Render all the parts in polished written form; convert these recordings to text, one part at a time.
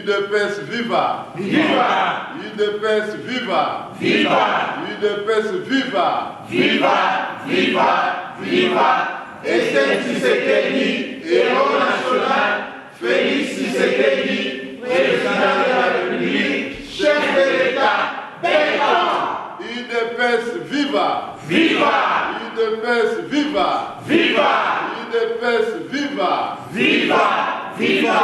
UDPS viva! Viva! UDPS viva! Viva! UDPS viva! Viva! Viva! Viva! Etienne Tshisekedi, héros national, Félix Tshisekedi, président de la République, chef de l'État, béton! UDPS viva! Viva! UDPS viva! Viva! UDPS viva! Viva! Viva!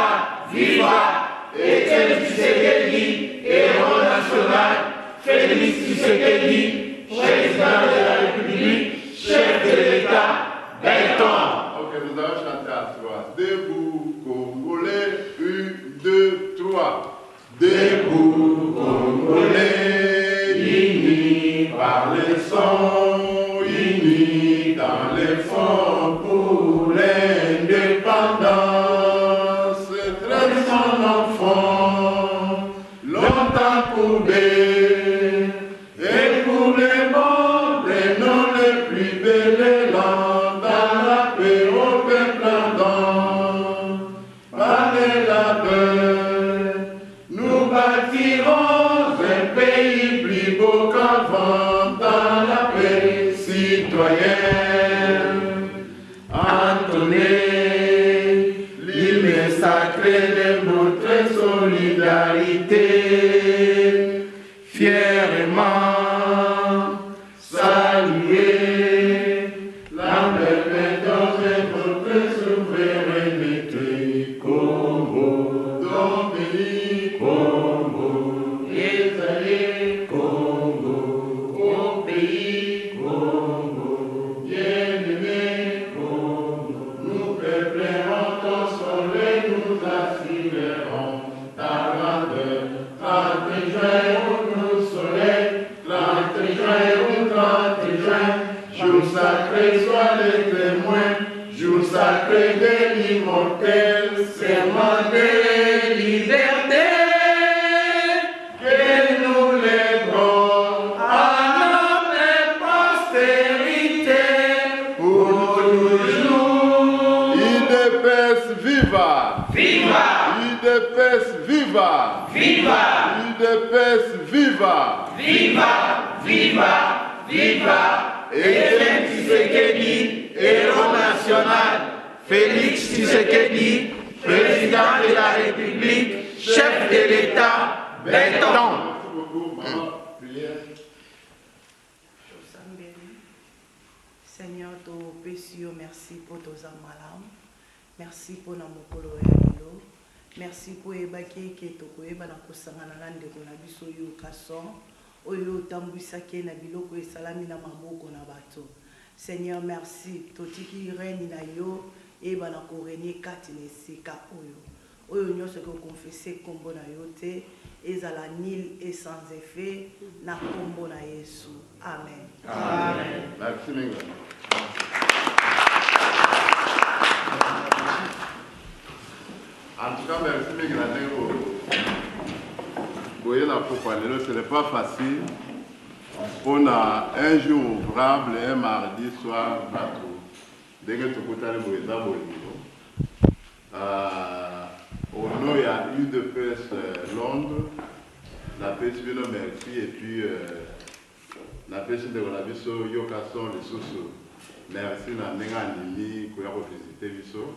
Viva! Etienne Tshisekedi, héros national, Félix Tshisekedi, président de la République, chef de l'État, béton! Ok, nous allons chanter à soi. Debout, Congolais, 1, 2, 3. Debout, Congolais, unis par les sons, unis dans les fonds pour l'indépendance. Traîne son enfant, longtemps courbé, et pour les morts, les noms les plus bellants, dans la paix au peuple ardent, par les labeurs, nous bâtirons un pays plus beau qu'avant, dans la paix citoyenne. Entonnez l'hymne sacré de notre solidarité, fièrement saluer l'indépendance de notre souveraineté. Congo, Dominique, Congo, Israël, Congo, au pays, Congo, bien-aimé, Congo, nous peuplerons ton soleil, nous assurerons ta grandeur. 30 juin, nous soleil, 30 juin ou 30 juin, jour sacré, sois le témoin, jour sacré de l'immortel, serment de liberté, que nous lèverons à notre postérité pour toujours. UDPS viva! Viva! UDPS viva! Viva! UDPS viva! Viva! Viva! Viva! Etienne Tshisekedi, héros national, Félix Tshisekedi, président de la République, chef de l'État, béton. Seigneur, to pesio, merci pour tos amalam. Merci pour na mokolo ya lelo. Merci pour ebaki ke to koyeba na kosangana na ndeko na biso yo kason. Oyo tambwisaki na biloko esalami na maboko na bato. Seigneur, merci. Totiki reine na yo eba na korenie kati na esika oyo. Oyo nyonso ko confesser kombo na yo te ezala nil et sans effet na kombo na Yesu. Amen. Amen. Merci, Mingo. En tout cas, merci, Mingo. Ce n'est pas facile. On a un jour ouvrable et un mardi soir bateau. Dès que tu écoutes les Boïsa Bolino, au nom, il y a UDPS Londres, la PSB, merci, et puis la PSB de Olabiso, Yokason, les Soso. Merci, la Nenga Nimi, qui a visité Biso.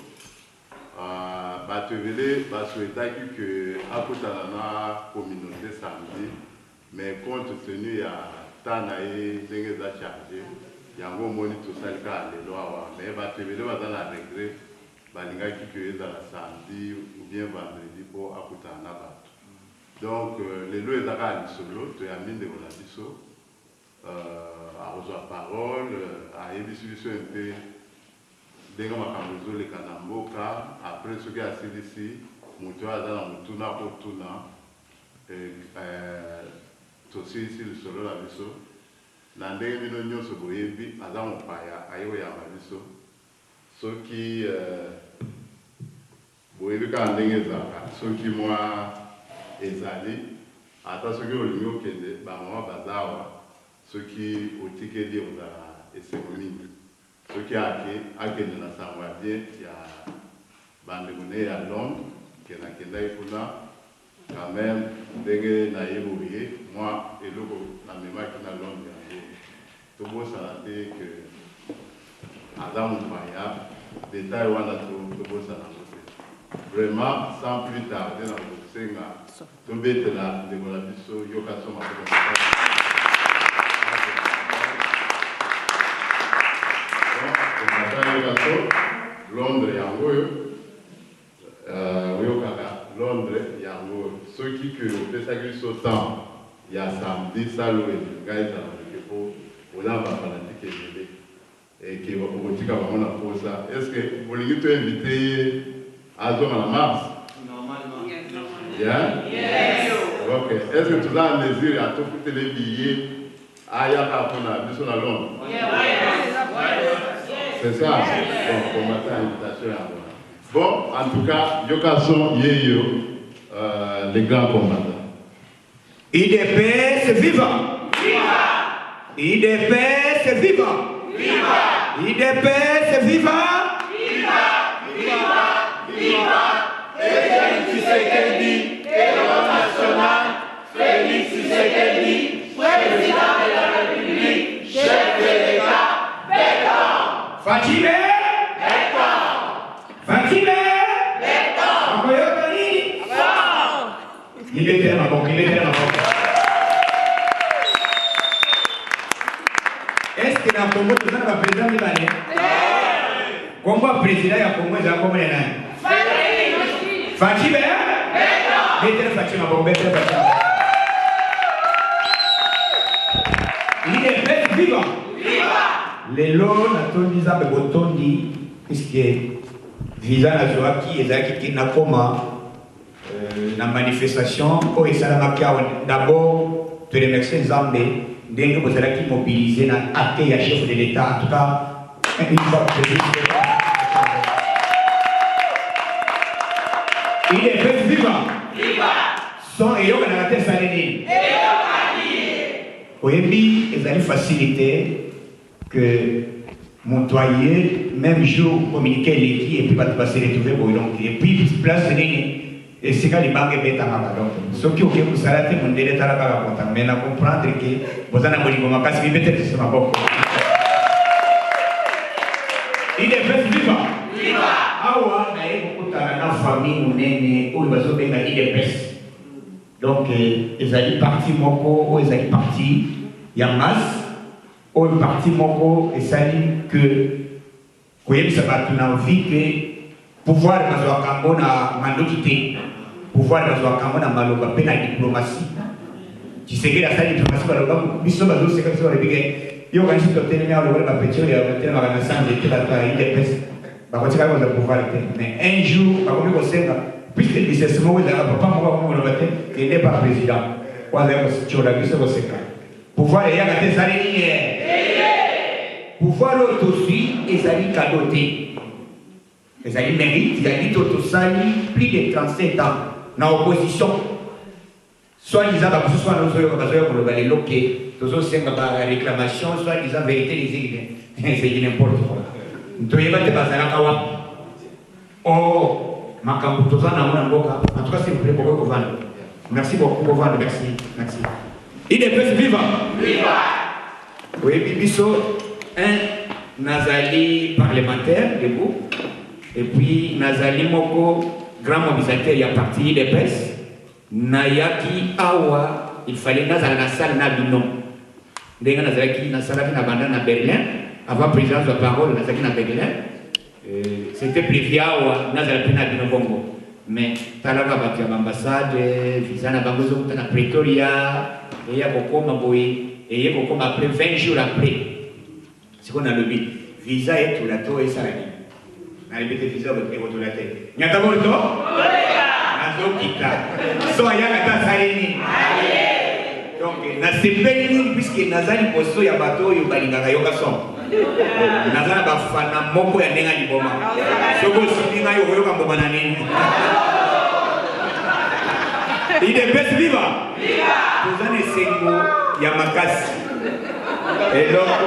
Batevele basouhaitaki que akutana na communauté samedi, mais compte tenu ya temps na ye ndenge eza chargé yango omoni tosalika lelo awa, mais batevele baza na regret balingaki ke ezala samedi ou bien vendredi mpo akutana na bato. Donc lelo eza kaka lisolo toyambi ndeko na biso akozwa parole ayebisi biso mpe ndenge makambo ezoleka na mboka. Après soki asilisi moto aza na motuna kotuna tosilisi lisolo na biso na ndenge bino nyonso boyebi aza mopaya aye koyamba biso soki boyebi kaka ndenge ezalaka soki mwa ezali ata soki olingi okende bamama baza awa soki otikeli ozala esengo mingi soki akende na sango ya bien ya bandeko ne ya Londres kendakendaki kuna quand même, ndenge na évolué, moi, et le la mémoire qui n'a l'homme, tout beau ça a été que Adam Maya, détail ou à tout beau ça a vraiment, sans plus tarder, dans le Sénat, tout bête là, de la biso, yoka soma. Londres yango oyokaka Londres yango soki ke opesaki biso temps ya samedi salo ngai ezalaka po olamba fanatike ebele eke okotika bango na posa. Est ce que bolingi toinvite ye azonga na mars? Normalement. Yes. Ok. Est ce que toza en mesure ya tofutele billet ayaka mpona biso na Londres? C'est ça. Bon, pour matin, invitation à moi. Bon, en tout cas, Yokason Yeyo, les grands combattants. IDPS vivant! Viva! IDPS vivant! Viva! IDPS vivant! Viva! Viva! Viva! Félix Tshisekedi, héros national, Félix Tshisekedi, président de la République, chef de l'État, béton! Fatime! Fatime! Il était dans ma banque, il était dans ma banque. Est-ce que dans le Congo, tu as un président libanais? Congo, président, il y a Congo, il y a Congo, il y a Fatime? Il était Fatime, ma banque, il était Fatime. Il est fait vivant. Les lots, on a dit ça, mais on dit, puisque visa na zoaki ezaki na koma na manifestation o esalamaki d'abord te remercier Nzambe ndenge bozalaki mobilisé na acte ya chef de l'État. En tout cas, une fois que il est fait vivant. Son eyoka na kate salini oyebi ezali facilité que montoyer, même jour, communiquer l'équipe et puis va se retrouver pour donc et puis place de et c'est quand les banques bêtent à ma donc ce qui ok vous s'arrêtez mon délai à la compte mais na comprendre que vous en avez comme casse mais peut-être c'est ma boque il est fait vivant awa na eko kutana na famille munene ou bazo benga il est pes donc ils allaient parti moko ou ils allaient parti ya masse au parti moko et ça dit que quand ça va tout envie que pouvoir dans un cambo na mandokité pouvoir dans un cambo na maloba pe na diplomatie tu sais que la salle diplomatie va le biso bazo c'est comme ça le big yo quand tu te tenir à le ba petit et à tenir à la salle de la taille des pes ba ko tika ko pouvoir mais un jour ba ko senga puisque le système où là papa moi le matin il n'est pas président quoi là tu la biso ko senga pouvoir y a des années pouvoir l'autre aussi, ils allaient cadoter. Ils allaient mériter, ils allaient tout ça, plus de 37 ans, dans l'opposition. Soit disant, que ce soit nous, pour le loquer, tous ceux qui ont la réclamation, soit disant, vérité, c'est n'importe quoi. Nous devons pas passer à la kawa. Oh, ma kambutoza na mwana mboka. En tout cas, s'il vous plaît, pour vous vendre. Merci beaucoup, pour vendre, merci. Merci. Il est plus vivant. Viva! Oui, Bibiso. Un Nazali parlementaire debout et puis Nazali Moko grand mobilisateur il y a parti des presses Nayaki Awa il fallait Nazali na salle na binon ndenge Nazali na salle na banda na Berlin avant présidence de parole Nazali na Berlin c'était prévu Awa Nazali na binon bongo mais talaka batu ya ambassade visa na bango zo na Pretoria et ya kokoma boy et ya kokoma après 20 jours après. C'est qu'on a le but. Visa et tout la tour et ça la vie. On a répété visa avec votre la tête. N'y a pas de temps? Nazo kita. Soya kata saini. Donc, na sepeli puisque nazali poso ya bateau yo balingaka yo kason. Nazala ba fana moko ya nenga liboma. Soko sipinga yo yoka mboma na nini. Il est best viva. Viva. Tozane sengo ya makasi. Et l'autre,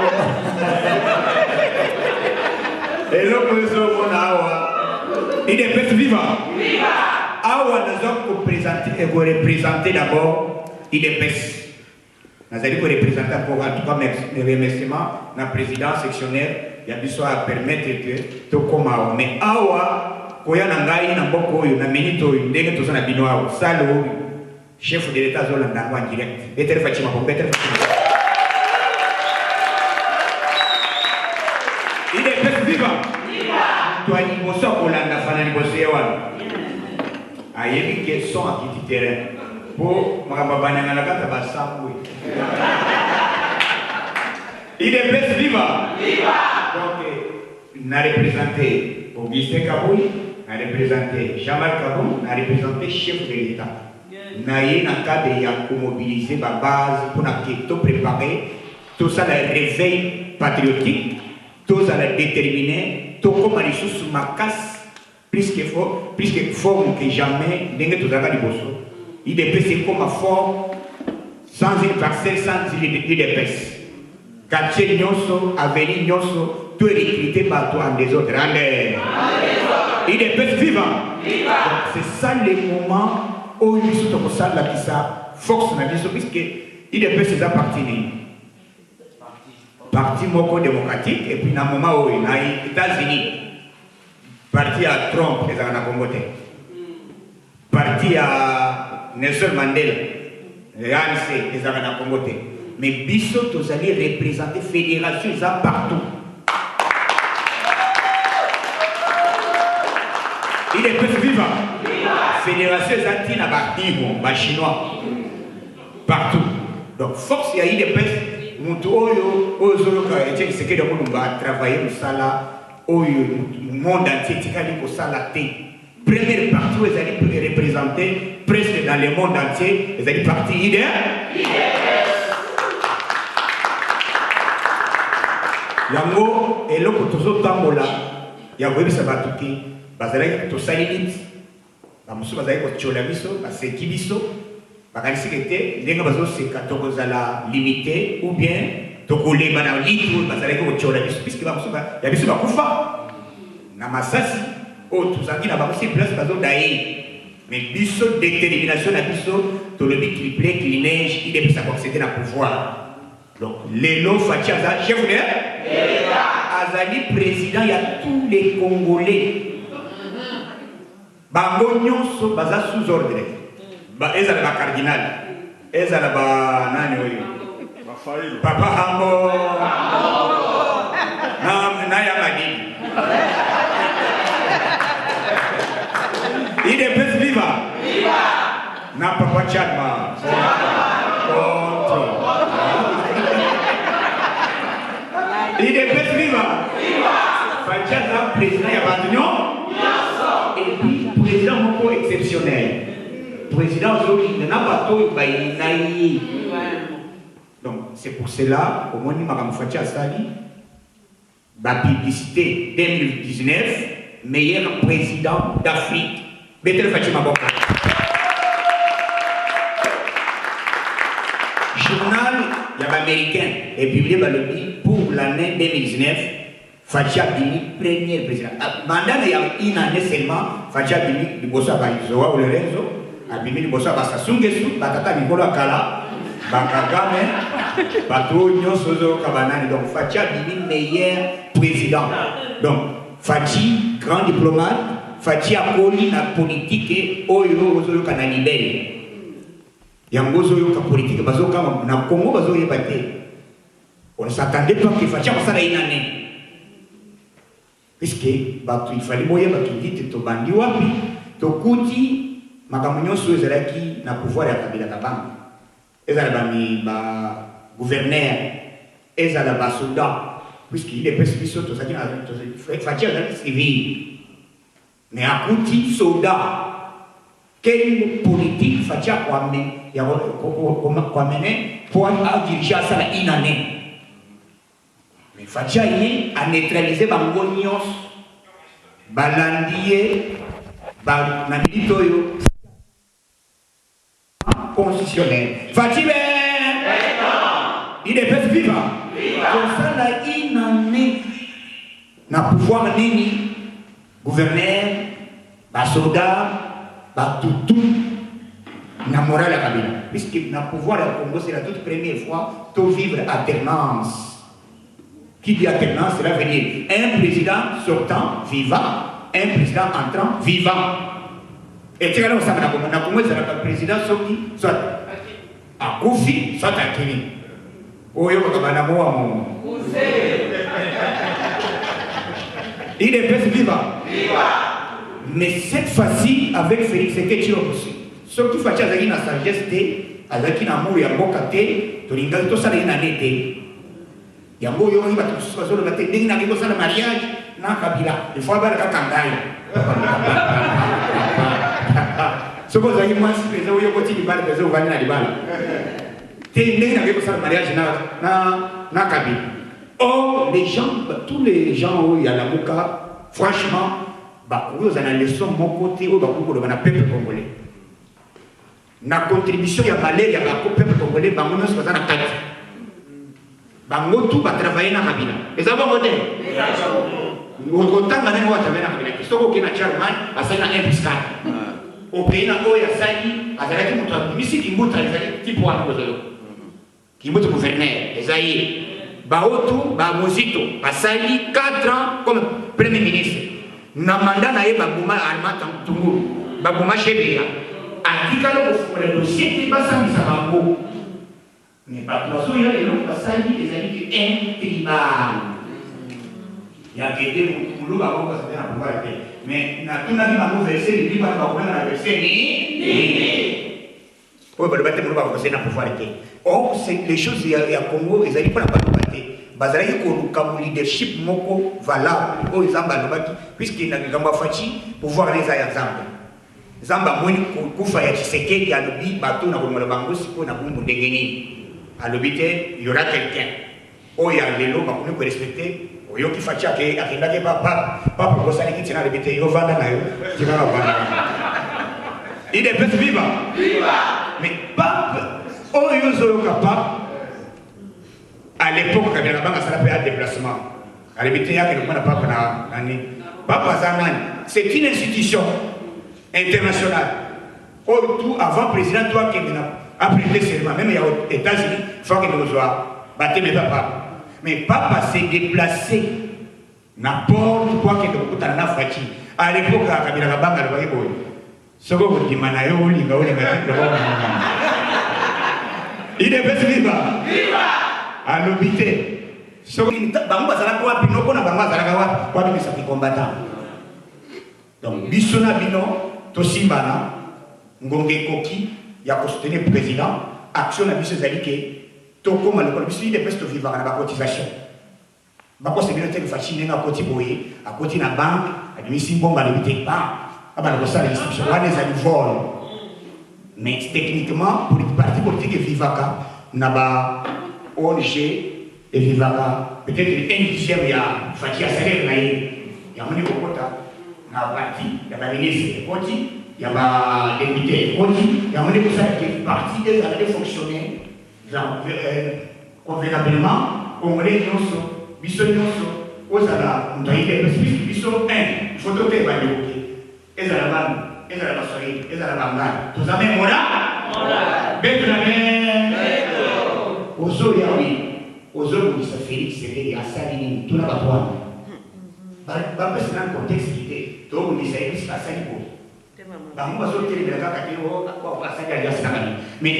il est plus vivant. awa vous représenter d'abord IDPS. Nous allons représenter encore en tout cas mes remerciements na président sectionnaire ya biso à permettre que to koma mais awa koya na ngai na mboko oyo na minito oyo ndenge to na bino awa salo chef de l'état zolanda en direct better fachima ko better IDPS viva toi ni boso kolanda fana ni boso yawa ayebi que son akiti terrain pour makababana na kata basamwe IDPS viva donc n'a représenté Augustin Kaboui, n'a représenté Jean-Marc Kabou, n'a représenté chef de l'État. N'a eu un cas de mobiliser ma base pour tout préparer, tout ça le réveil patriotique, tout ça le déterminer, tout comme les choses sous ma casse, plus que fort que jamais, n'est-ce tout ça du bosso. IDPS c'est comme un fort, sans une parcelle, sans IDPS. Quartier Nyoso, Avenue Nyoso, tout est recruté par toi en désordre. IDPS vivant. C'est ça le moment où ils sont comme ça, là, qui ça, force na vie, puisque IDPS c'est appartenu. Parti Moko démocratique, et puis dans le moment où il y a les États-Unis, parti à Trump, les Anacombote, parti à Nelson Mandela, les ANC, les Anacombote. Mais Bissot, vous allez représenter fédération partout. Il est plus vivant. Fédération Zantina Bartimo, Chinois. Partout. Donc, force, il y a des pèses. Moutoyo, Ozoka, et c'est ce que nous va travailler au Sala, au monde entier, au Sala T. Première partie, vous allez représenter presque dans le monde entier, vous allez partir idéal. Yango et l'autre toujours tambola yango bisa batuki bazalaki to salimit ba musu bazali ko chola biso ba seki biso ba kanisi kete ndenga bazo seka to kozala limité ou bien to koleba na litre bazalaki ko chola biso puisque ba musu ba ya biso ba kufa na masasi o tuzangi na ba musu place bazo dai mais biso détermination na biso to le triplé clinage il est pour accéder à pouvoir. Donc, Lélo Fachaza, chef de l'État, Azali président, il y a tous les Congolais. Bango nyonso baza sous ordre. Ba ezala ba cardinal. Ezala ba nani oyo? Papa Hambo. Na ya madini. IDPS viva. Na Papa Chadma. IDPS viva. Fachaza président ya Bandunion. Et puis président moko exceptionnel. Président Zoli n'a pas tout baïnaï. Donc c'est pour cela au moins Madame Fatia Sali la publicité 2019 meilleur président d'Afrique. Betel Fatima Boka. Journal américain et publié par le pays pour l'année 2019. Fatia Bini, premier président. Mandat il y a une année seulement. Fatia Bini, du Bossa Baïzoa ou le Renzo, a Bini, du Bossa Bassasungesu, Batata Nicola Kala, Bakagame, Bato Nyosozo Kabanani. Donc Fatia Bini, meilleur président. Donc Fati, grand diplomate, Fati Akoli, la politique et Oyo Ozo Kananibel. Yangozo Yoka politique, Bazoka, na Congo, Bazo Yebate. On ne s'attendait pas qu'il fasse ça une année. Puisque il fallait moyen dit to bandi wapi to kuti makamunyo so ezalaki na pouvoir ya kabila kabanga ezala ba gouverneur ezala ba soldat puisqu'il est perspicio to sakina to fatia dans civil mais akuti soldat quelle politique fatia kwa men ya kwa mener pour diriger ça une année. Mais Fatia a neutralisé Bango Nyos, Balandier, Namilitoyo, constitutionnel. Fatia, il est fait vivant. Comme ça, là, il en est. Na pouvoir nini, gouverneur, soldat, tout na moral à Kabila. Puisque le pouvoir au Congo, c'est la toute première fois de vivre alternance. Qui dit alternance, cela veut dire un président sortant vivant, un président entrant vivant. Et tu vois, le président soit à Koufi, soit à Kini. Il est presque vivant. Mais cette fois-ci, avec Félix Seketchilo aussi. Ce qui fait que la sagesse, avec un amour et un bon côté, tout le monde ça n'a été. Il y a un beau il va tout se passer le matin, il y a un mariage, non Kabila. Il faut avoir un kangaï. Ce que vous avez moi, c'est que vous avez continué à faire, vous avez dit il y a un mariage, non Kabila. Or, les gens, tous les gens où il y a la Mouka, franchement, vous avez une leçon de mon côté, où vous avez un peuple congolais. La contribution, il y a malheur, il y a un peuple congolais, il y a un peuple congolais. Bango tout va travailler dans la Kabila. Et ça va voter. Autant que nous avons travaillé dans la Kabila. Si vous avez un chairman, vous avez un fiscal. Au pays, vous avez un sali, vous avez un mouton. Mais si vous avez un petit point, vous avez un gouverneur. Vous avez Baotou, Bamozito, Basali, 4 ans comme Premier ministre. Namanda na ye Babouma Alma Tunguru, Babouma Chebeya. A dit que le dossier qui passe à Misabango. Mais pas pour ça, il y a des gens qui sont un tribal. Il y a des gens qui sont un pouvoir. Mais tout le monde a versé, il dit qu'il a versé. Oui, mais le bâtiment va verser un pouvoir. Or, les choses, il y a Congo, ils n'arrivent pas à battre. Bazara yiko comme leadership moko valable au Zamba puisqu'il n'a pas fait pouvoir les ayants Zamba. Zamba moni kufa ya Tshisekedi à l'obi bateau na komola bango siko na bumbu ndengeni. À l'obité, il y aura quelqu'un. Oh, il y a les lots, on peut respecter. Oh, il y a qui fait que, à qui n'a pas pour que ça qui tient à l'obité, il y a un qui va il est peut-être vivant. Mais pas, oh, il y a capable. À l'époque, quand il y a la banque, ça s'appelle un déplacement. À l'obité, il y a quelqu'un qui n'a pas l'année. C'est une institution internationale. Oh, tout avant président, toi qui est après le serment, même aux États-Unis, il faut que nous soyons battus, mais papa. Mais papa s'est déplacé n'importe quoi que nous avons fait. À l'époque, il y a la banque, ce que vous dites, il est bête vivant. À l'obité. Ce que vous dites, c'est combattant. Donc, Bissona Bino, Tosimbana, Ngonge Koki, il y a soutenir le président, action la mission que tout comme le policier est presque vivant à la cotisation. Bako c'est bien que fasciné à côté boyer, à côté de la banque, à demi bon à l'éviter pas, à la recette de l'institution, on les a vol. Mais techniquement, pour les partis politiques et vivaka, n'a pas ONG et vivaka, peut-être un dixième il y a Fatia Saleh il y a un niveau quota, n'a parti, il y a un ministre et il y a des députés, il y a des partis qui allaient fonctionner convenablement, on les noms, ils sont aux ala, on doit y aller, ils sont un, il faut tout évaluer. Et à la bande, et à la bassorie, et à la bande, tous amis, voilà, bête la mer, aux eaux, aux eaux, où ça fait, c'était à Saline, tout là-bas, c'est dans le contexte qui était, donc on disait, c'est à Saline. Mais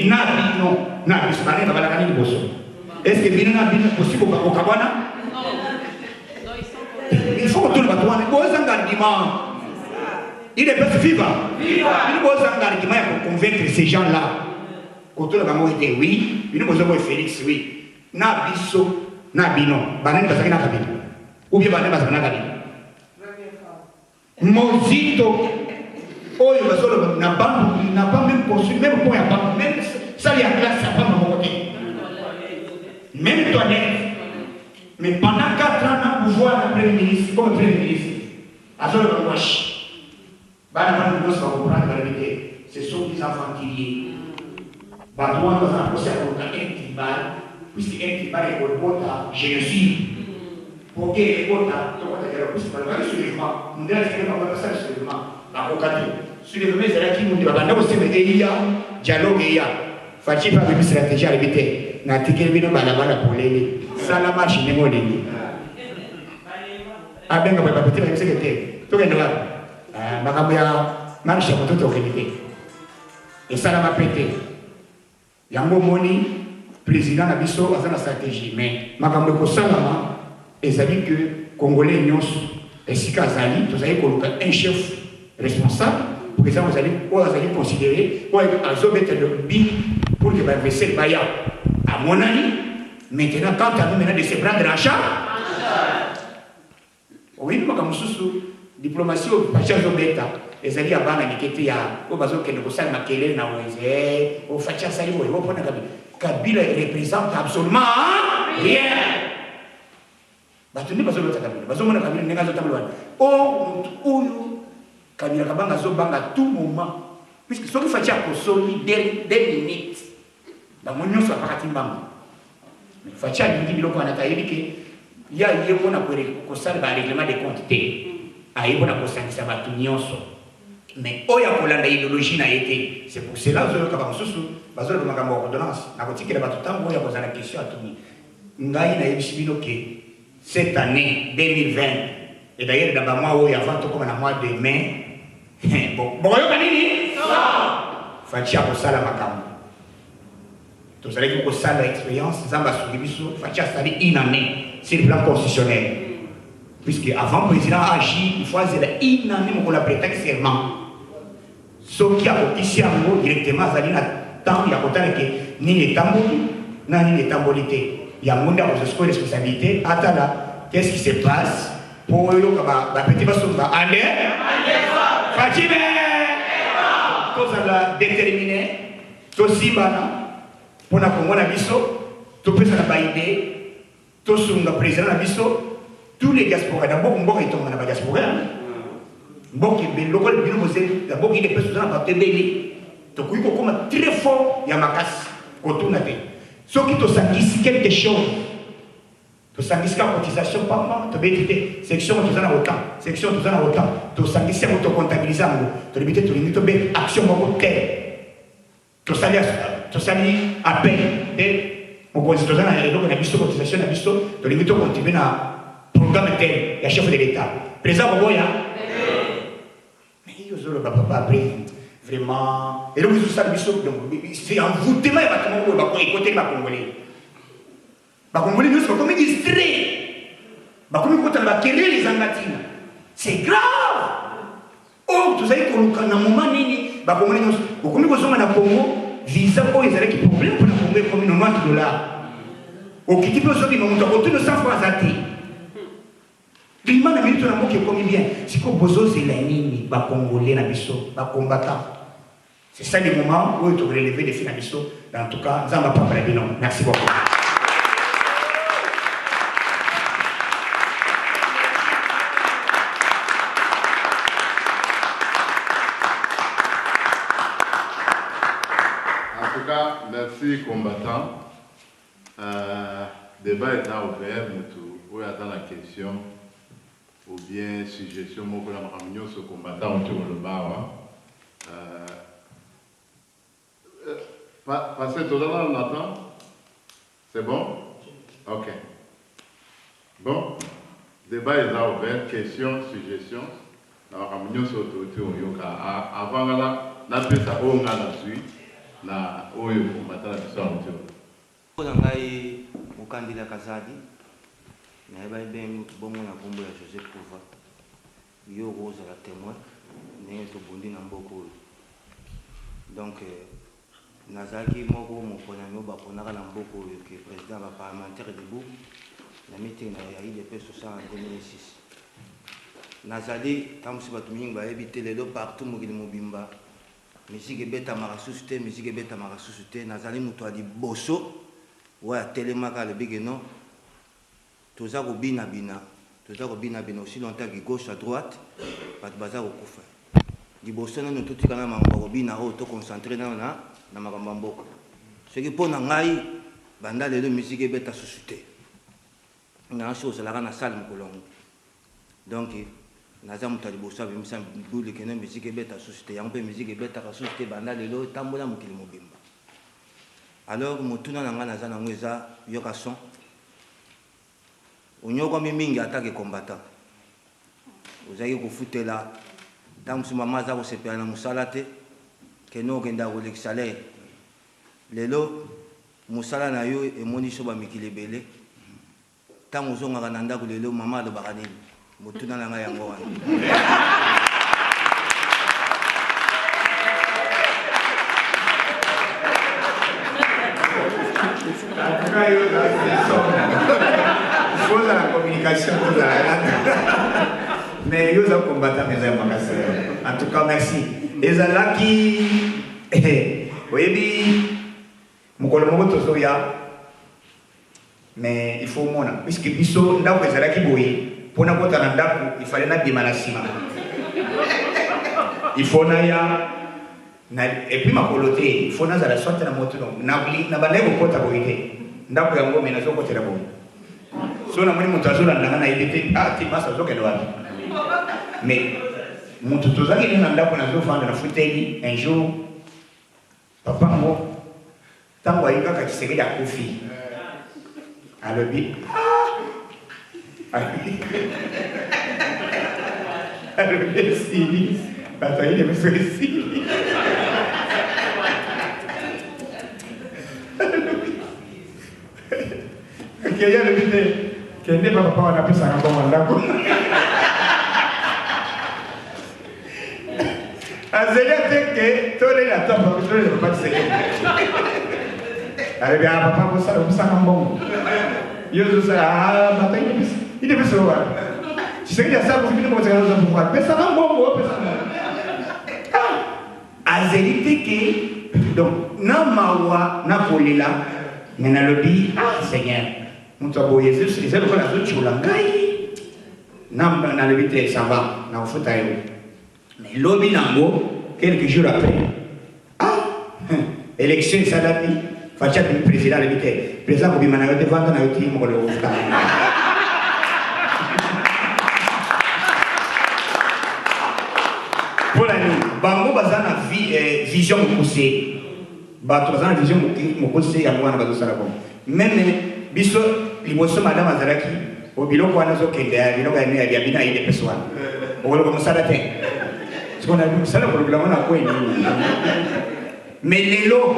est-ce que Bino n'a possible au Kabana? Il faut que tout le monde soit un argument. Il est pas vivant. Il faut un argument pour convaincre ces gens-là. Quand tout le monde dit oui, il nous a Félix, oui. Na biso, na bino, banen basaki na kabino. Ou bien banen basaki na kabino. Mozito. Oh, il n'a pas même construit, même pour y avoir, même ça, il y a classe, ça n'a pas mon côté. Même toilette. Mais pendant 4 ans, on a pouvoir le Premier ministre, comme Premier ministre, à zone de gauche. Ce sont des enfantiliers. On va procès contre un tribal, puisque un tribal est pour le génocide. Pour qu'il y ait le puisque le soulèvement, on dirait que c'est le soulèvement, la sur les remèdes, c'est là qui nous dit, il y a dialogue, il y a. Fachi pas une stratégie à répéter. N'a tiqué le bino balabala pour les. Ça la marche, n'est pas l'éni. Ah ben, on va pas peut-être même secrétaire. Tout est noir. Ma caméra marche pour toute autorité. Et ça la m'a pété. Yango Moni, président Nabiso, a une stratégie. Mais ma caméra salama, et ça dit que Congolais nyos et Sika Zali, vous allez coloquer un chef responsable pour que ça vous allez considérer pour mettre le bin pour que vous vaisselle baya. À mon avis, maintenant, quand à nous maintenant de se prendre en charge, oui, nous avons diplomatie au Pacha Zobeta, et ça dit à Bana qui était au bateau que nous sommes à Kélé, au Facha Salibo, et au point de Kabila représente absolument rien. Batuni bazo lota Kabila, bazo mona Kabila nenga zo tamlo. Oh, Kabila kabanga zo banga à tout moment. Puisque ce qui fait pour soli des minutes. Dans mon nom soit pas katimbanga. Facha bingi biloko anatayebi ke ya yebo na ko sala ba règlement des comptes té. Ayebo na ko sangisa batu nyonso. Mais oya kolanda idéologie na été. C'est pour cela que ba mususu bazo le makambo ordonnance. Na ko tikela batu tambo ya ko zana question atuni. Ngai na yebisibino ke cette année 2020 et d'ailleurs dans le mois où il y a comme le mois de mai bon il faut que ça la makambo tout ça que ça l'expérience zamba subibiso faut que une année sur le plan constitutionnel puisque avant le président agit il faut avoir une année pour la prêter serment ce qui a ici directement ça dit tant il y a autant que ni les tamboli ni les tambolité. Il y a un monde de responsabilité. Attends là, qu'est-ce qui se passe pour eux, la petite personne va aller. Fatime! Tout ça l'a déterminé. Tout si bana. Pour la Congo, la biso. Tout le président n'a idée. Tout le président n'a biso. Tous les diasporas. D'abord, on va retourner dans la diaspora. D'abord, il est président n'a pas de belé. Donc, il faut comme très fort, il y a ma casse. Autour de la tête. Ceux qui te sanguissent quelque chose, te sanguissent la cotisation par mois, te bénéficie, section tu en as autant, section tu en as autant, te sanguissent te comptabiliser, te limiter, te limiter, te action mon côté, te salir à peine, mon position dans la réunion, on a vu cette cotisation, on a vu ça, te limiter, continuer dans le programme tel, il y a chef de l'État. Président Boboya, mais il y a papa après. Vraiment. Et donc, c'est envoûtement, il va écouter ma Congolais. Ma Congolais, nous sommes comme distraits. Comme les Angatines. C'est grave. Oh, tu sais qu'à un moment, comme nous sommes en Congo, visa pour les qui problème pour la Congo comme $90. Au qui peut sortir, on a autour de 100 francs à thé. Climat na minute na moki comme bien. Si ko bozo zelani ba Congolais na biso, ba combattant. C'est ça le moment où tu veux relever des finances. En tout cas, nous n'avons pas parlé de nom. Merci beaucoup. En tout cas, merci combattant. Débat est ouvert, où attend la question ou bien suggestion, moi pour la réunion ce combattant autour le bar. Passez tout à l'heure, on attend. C'est bon? Ok. Bon, débat est ouvert, questions, suggestions. La réunion sur l'autorité au Yoka. Avant, on a fait ça, on a la suite. Na oyo combattant la question autour. Pour l'engager au candidat Kazadi, na eba bien bon na kombo ya Joseph Kouva. Yo rose la témoin, né to bondi na mboko. Donc nazaki moko mokona no ba ponaka na mboko yo ke président ba parlementaire debout na meeting na IDP en 2006. Nazali tamusi batu mingi ba ebité lelo partout mokili mobimba. Musique beta marasuste, musique beta marasuste, nazali muto ali boso wa telemaka le bigeno. Toza ko bina bina aussi longtemps que gauche à droite, pas de bazar au koufa. Di boso na tout tikana mamba ko bina o to concentrer na makambo mboko. Ce qui pona ngai banda le musique beta susute. Na chose la na salle mkolongo. Donc naza moto ya liboso abimisa bule kene musique ebeta société yango mpe musique ebetaka société banda lelo etambola mokili mobimba. Alors motuna na nga naza nango eza yoka son onyokwami mingi atake combattant ozalaki kofutela ntango mosusu mama aza kosepela na mosala te kene okenda kolekisa salaire lelo mosala na yo emoni so bamikili ebele ntango ozongaka na ndako lelo mama alobaka nini motuna na ngai yango wana faut la communication mais ils ont combattu mes amis. En tout cas merci ezalaki oyebi mokolo moko tozoya mais il faut mona puisque biso ndako ezalaki boye mpona kota na ndako il fallait nabima na nsima il faut naya et puis makolo te il faut nazala swate na moto na bandai kokota boye te ndako yango me nazokotela boye so namoni moto azolandanga na yebi te ti masa azokende wapi mais moto tozalaki na ndako nazofanda na futeli un jour papa ngo ntango ayi kaka Tshisekedi akufi alobi alobi esili bato ayile biso esili akeye alobi te kende papa wanapesaka mbongo ndako azeli ateke tolela tolela papa Tshisekedi alobi papa kosala kosaka mbongo yo zosala bato ide biso wa Tshisekedi asala kofini mokoseka za pouvoir pesaka mbongo pesaka azeli teke donc na mawa na kolela mais nalobi Seigneur moto aboye eza lokola azotiola ngai nalobi te ça va na kofuta yo mais lobi nango quelques jours après élection esalami fatia président alobi te président kobima na yo te vanda na yo ti mokolo kofuta mpona nini bango baza na vision mokuse bato baza na vision mokuse yango wana bazosala bongo meme biso liboso madame azalaki biloko wana azokende ya biloko ya bino ayide peso wana okoloka mosala te sikona mosala kolobela mwana kweni mais lelo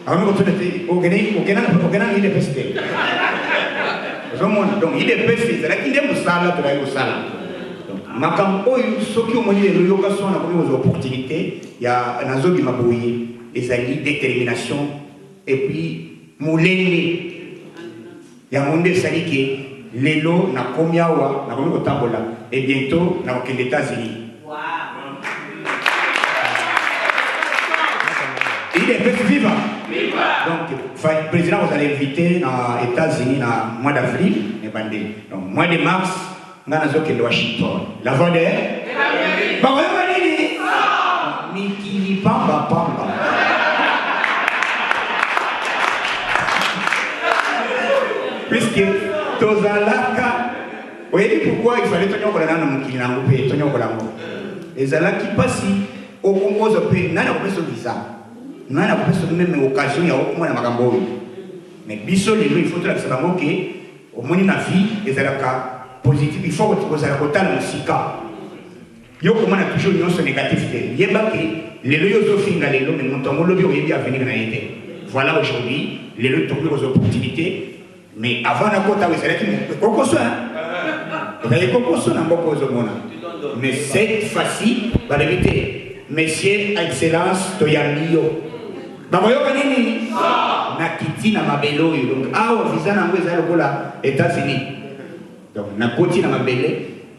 akomi kotuna te okenda na ide pesi te ozomona donc ide pesi ezalaki nde mosala tozali kosala makambo oyo soki omoni lelo yoka so nakomi kozwa opportunité ya nazobima boye ezali détermination et puis molende yango nde esali ke lelo nakomi awa nakomi kotambola et bientôt nakokende États-Unis. Il est fait vivant. Donc, le président vous allez inviter aux États-Unis dans mois d'avril, donc mois de mars, nous allons à Washington. La voix de Mikili Pamba Pamba. Puisque Tozalaka, vous voyez pourquoi il fallait tenir au Kolango, Mikili Nango, tenir au Kolango. Et Zalaki passe au Congo, n'a pas de visa. N'a pas de même occasion, il y a au moins un magambo. Mais Bissot, il faut que la au moins la vie, et Zalaka positif, il faut que vous ayez autant de sika. Yo comment on a toujours une notion négative. Yébaki, les loyaux finga les lots, mais mon temps lobby au à venir dans l'été. Voilà aujourd'hui, les lots ont plus opportunités. Mais avant la côte, vous savez que Cocoso, vous avez Cocoso dans beaucoup de monde. Mais cette fois-ci, va l'éviter. Messieurs, Excellence, Toyamio. Baboyo Kanini, Nakiti na Mabelo, donc, visa na Mweza Lokola, États-Unis. Donc, Nakoti na Mabele,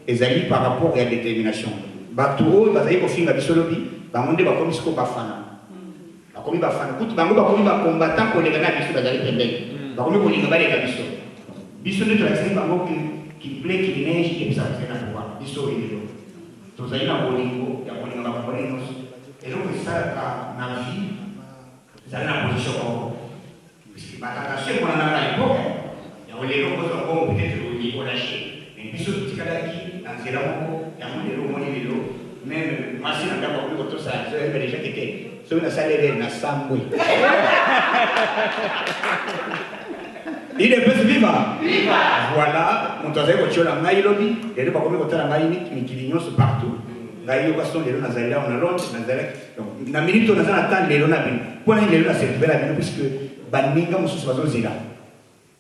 ezali par rapport à la détermination. Bato bazali kofinga bisolobi bangonde bakomi siko bafana bakomi bafana kuti bango bakomi ba combattant ko lengana biso bazali pembeni bakomi ko linga bale biso biso ndio tunasema bango qui plaît qui neige qui bisa tena kwa biso hilo tozali na bolingo ya kolinga ba kolingo et donc ça na vie ça na position ko puisque batakache kwa na l'époque ya olelo ko zo ko peut-être au niveau lâché mais biso tikalaki na nzela moko ya pratiquement les lots, même moi si on a compris que tout ça, il y avait des gens qui étaient sur une salle de la Samboui. Il est plus vivant. Voilà, mon toit est au la maille lobby, il y a des pas comme au la maille mais qui l'ignorent partout. Là, il y a question de Nazaria, on a l'autre, Nazaria. Donc, la minute où on attend les lots, pour les lots, c'est une belle puisque Baninga, on se passe là.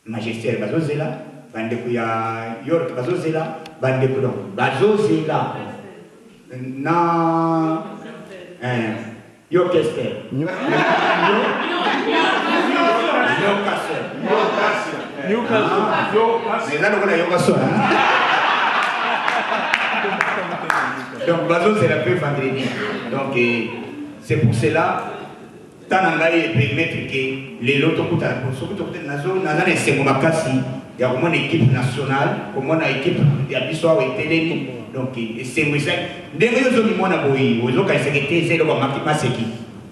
Magistère, Bazozela, Bandekuya, York, Bazozela, Bandekudon, Bazozela. Na Yorkester. Donc, Bazo, c'est la paix vendredi. Donc, c'est pour cela, tant qu'on a permettre que les lots, il y a une équipe nationale, comme une équipe de l'histoire et télé. Donc, c'est moi ça. Dès que vous avez mon aboui, vous avez secrétaire, c'est le Makimaki.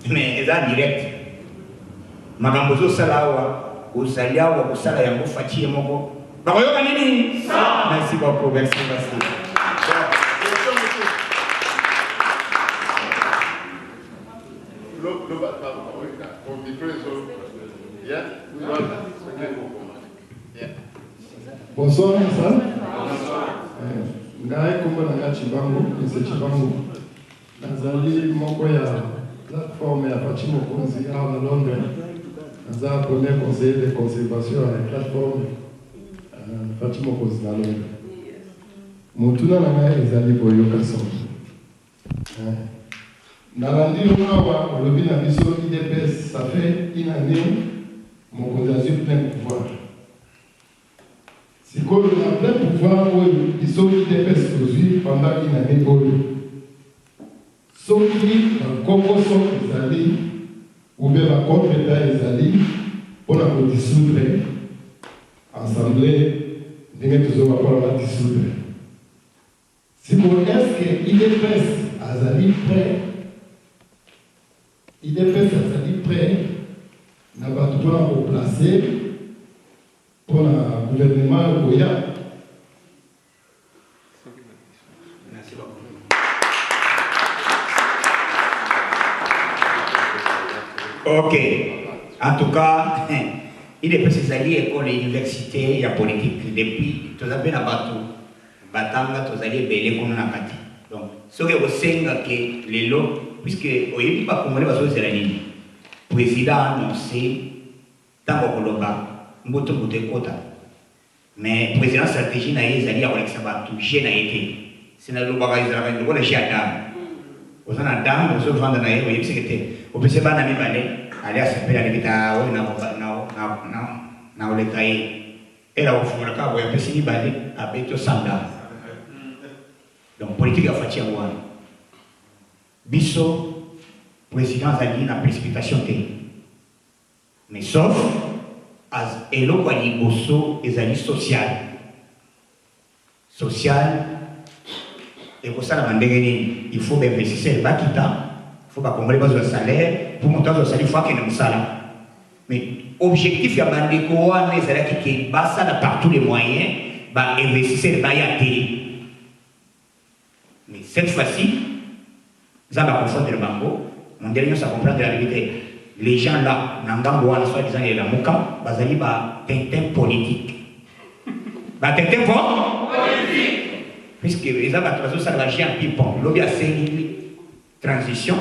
Mais c'est en direct. Magambozo Salawa, au Salia, au Salayango Fati et Moko. Merci beaucoup, merci. Bonsoir, Massa. Ngai kombo na Chibango, c'est Chibango. Nazali moko ya plateforme ya Fachi Mokonzi à Londres. Naza premier conseiller de conservation à la plateforme Fachi Mokonzi à Londres. Mutuna na ngai ezali boyoka son. Nalandi awa olobi na biso IDPS, ça fait une année Mokonzi a eu plein pouvoir. Si on a plein pouvoir, ils sont IDPS aujourd'hui pendant une année. Sauf qui, dans Congo, sont les alliés, ou bien dans contre les alliés, on a dissoudre l'Assemblée, on va dissoudre. Si on est-ce que IDPS a allié prêt, IDPS a allié prêt, n'a pas tout pour placer. Pour le gouvernement Goya. Merci beaucoup. Ok. En tout cas, il est précisé à l'université et à la politique depuis tout à l'heure à Batou. Batanga, tout à l'heure, belé comme on a dit. Donc, ce que vous savez que les lots, puisque au début, pas comme on va se faire le président a annoncé, tant qu'on l'a pas. Mais le président stratégie n'a été à toucher n'a été. C'est le bagage de la Jadam. Vous en avez dame, vous avez vendu naïe, vous avez secrétaire. Vous pouvez pas n'aller aller à ce pays à l'habitat, ou n'a le cahier. Et là, vous avez un peu signé balé avec tout sanda. Donc, politique a fait un ouan. Bisso, président a dit la précipitation. Mais sauf. Et l'eau est social. Social, et pour ça, il faut investir le bakita, il faut pas le salaire, pour monter le salaire, il faut qu'il y ait un salaire. Mais l'objectif, c'est que par tous les moyens, investir le bakita. Mais cette fois-ci, ça va confondre le bango, mon dernier, ça comprend de la vérité. Les gens là, Nangamboa, soi-disant, il y a la Mouka, Bazali, tintin politique. Tintin politique. Puisque les gens, ça va gérer un ping-pong. L'objet a transition,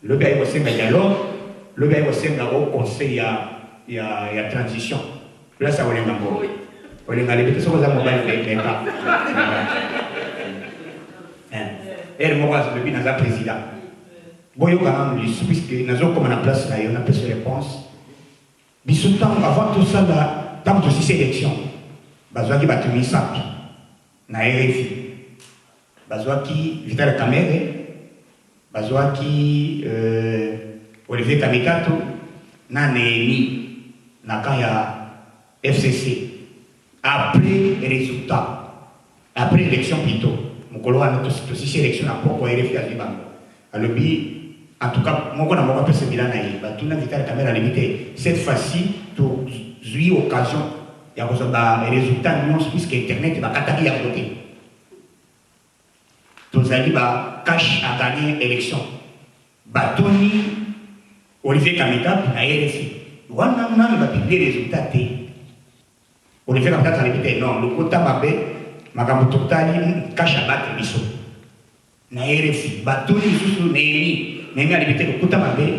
l'objet a un dialogue, l'objet a un conseil, il y a transition. Là, ça va aller Nangamboa. On va aller peut-être sur les mobile, mais pas. Et le mot, c'est le président. Puisque nous avons comme la place là, on a plus de réponse. Avant tout ça, tant que ces élections, Bazouaki va tenir ça. Na RFI. Bazouaki, Vital Kamere, Bazouaki, Olivier Kamikato, na Némi, na Kaya FCC. Après les résultats, après l'élection plutôt, mon collègue a tous ces élections à propos RFI à Liban. Alors, en tout cas, moi, je n'ai pas ce bilan. Tout le monde a caméra limitée. Cette fois-ci, tu as eu l'occasion. Il y a des résultats, puisque Internet va attaquer à côté. tozali ba cash a gagné élection batoni Olivier Kameta na RFI wana nani ba publier résultat te Olivier Kameta a répété non le quota babé makambo totali cash a battre biso na RFI batoni susu nemi a répété le quota babé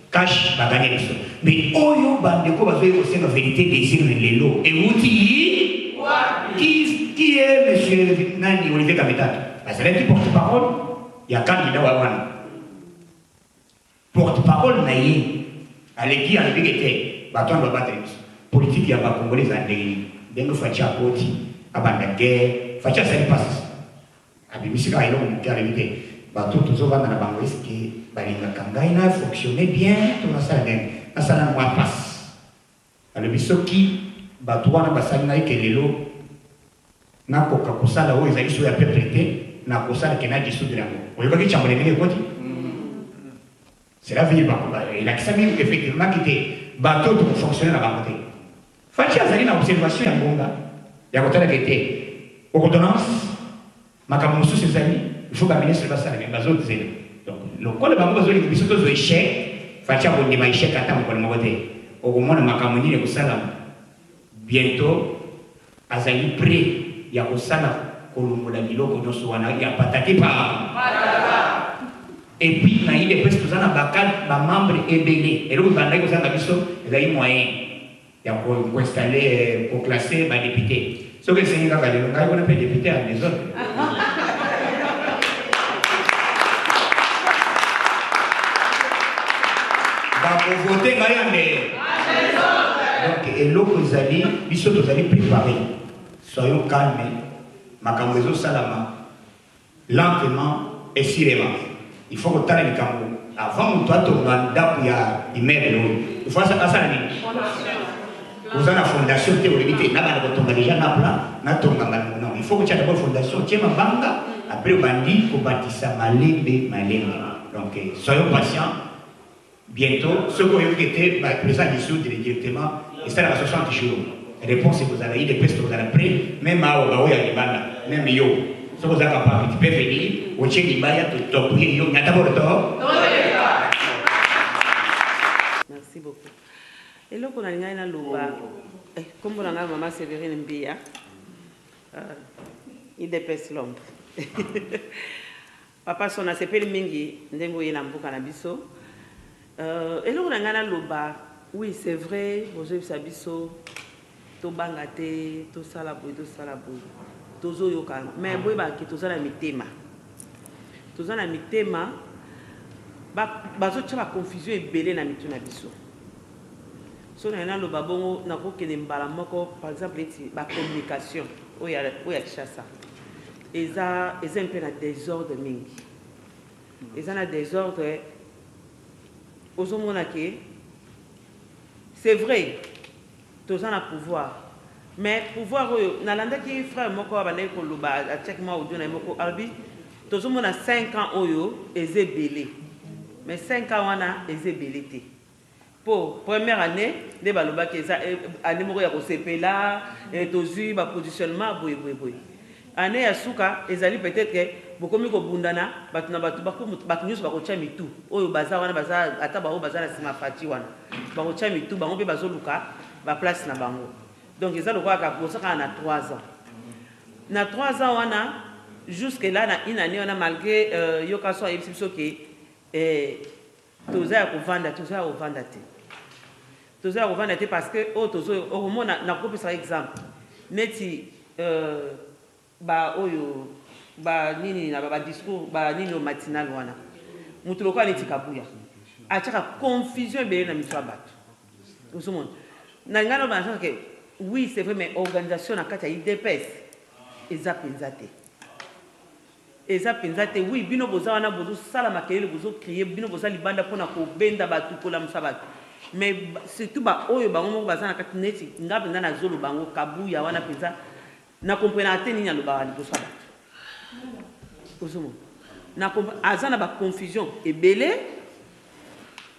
cash ba gagné biso mais oyo bandeko bazoye kosenga vérité désir lelo et outi qui est monsieur Nani Olivier Kameta c'est un porte-parole il y a candidat wawana porte-parole naïe à l'équipe à l'équipe baton doit battre politique il y a pas congolais à dengue fatia poti abanda guerre fatia ça passe abi misika ilo mkaribité baton toujours vendre na bango est-ce que balinga kangai na fonctionner bien tout na ça na moi passe alors bisoki bato wana basali na ikelelo na koka kosala oyo ezali so ya peuple te na kosala kena dissoudre yango oyebaki chambole ndenge koti c'est la vie il a kisami effectivement kite bato to fonctionner na bango te fachi azali na observation ya ngonga ya kotala kete ordonnance makambo mosusu ezali il faut ba ministre basala mais bazo zela donc le code bango bazoli biso to zo échec fachi abonde ma échec ata mokolo moko te okomona makambo nini kosala bientôt azali prêt ya kosala kolongola biloko nyonso wana ya pataki pa et puis na ile presque tozana bakal ba membre ebele eloko bandaki kosanga biso ezali moyen ya koinstaller koclasser ba député soki esengi kaka lelo ngai wana mpe député ya désordre bakovote ngai ya ndeye donc eloko ezali biso tozali préparé soyons calmes makambo salama lentement et sûrement il faut que tala likambo avant mutu atonga ndako ya immeuble il faut ça nini oza na fondation te olebi te na bana kotonga déjà na plan na tonga ngana non il faut que tu aies d'abord fondation tie mabanga après obandi kobakisa malembe donc soyons patients bientôt ce qu'on yoki te ba président dissoudre directement et ça la 60 jours réponse que vous avez eu des pistes vous allez prêt même à Ogaoya Libanda même yo ce que vous avez capable tu peux venir au Tchèque Libaya te t'ouvrir yo n'ata pas le temps. Merci beaucoup. Et là qu'on a une na loba comme on a maman Sévérine Mbia il dépêche l'homme papa son a sepeli mingi ndengo yena mbuka na biso et là on a na loba oui c'est vrai bonjour sabiso to bangate to salaboy tozo yoka mais boy ba ki tozana mitema ba zo tshaba confusion ebele na mituna biso so na lo babongo na ko kene mbala moko par exemple ba communication oya chassa eza un peu na désordre mingi eza na désordre ozomona ke c'est vrai tozana na pouvoir mais pouvoir nalanda ki frère moko abandaki koloba acheki mwa audio na ye moko albi tozomona 5 ans oyo eza ebele mais 5 ans wana eza ebele te po première année nde balobaki eza année moko ya kosepela tozwi bapositionnement boye année ya suka ezali peut-être ke bokomi kobundana bato na bato bato nyonso bakotya mitu oyo baza wana baza ata bango baza na nsima fati wana bakotya mitu bango mpe bazoluka baplace na bango donc eza lokola kakosaka na 3 ans na 3 ans wana jusque là na une année wana malgré yoka so ayebisi biso ke toza ya kovanda te parce que oyo tozo okomona nakopesa exemple neti ba oyo ba nini na ba discours ba nini au matinal wana mutu lokola neti kabuya atiaka confusion ebele na miso ya bato osomona na ngana ba que oui c'est vrai mais organisation na kati ya IDPS eza penza te oui bino boza wana bozo sala makelele bozo crier bino boza libanda pona ko benda batu kola musabatu mais surtout ba oyo bango moko baza na kati neti nga penza na zolo bango kabuya wana penza na comprendre te nini aloba wali boso batu osomona na azana ba confusion ebele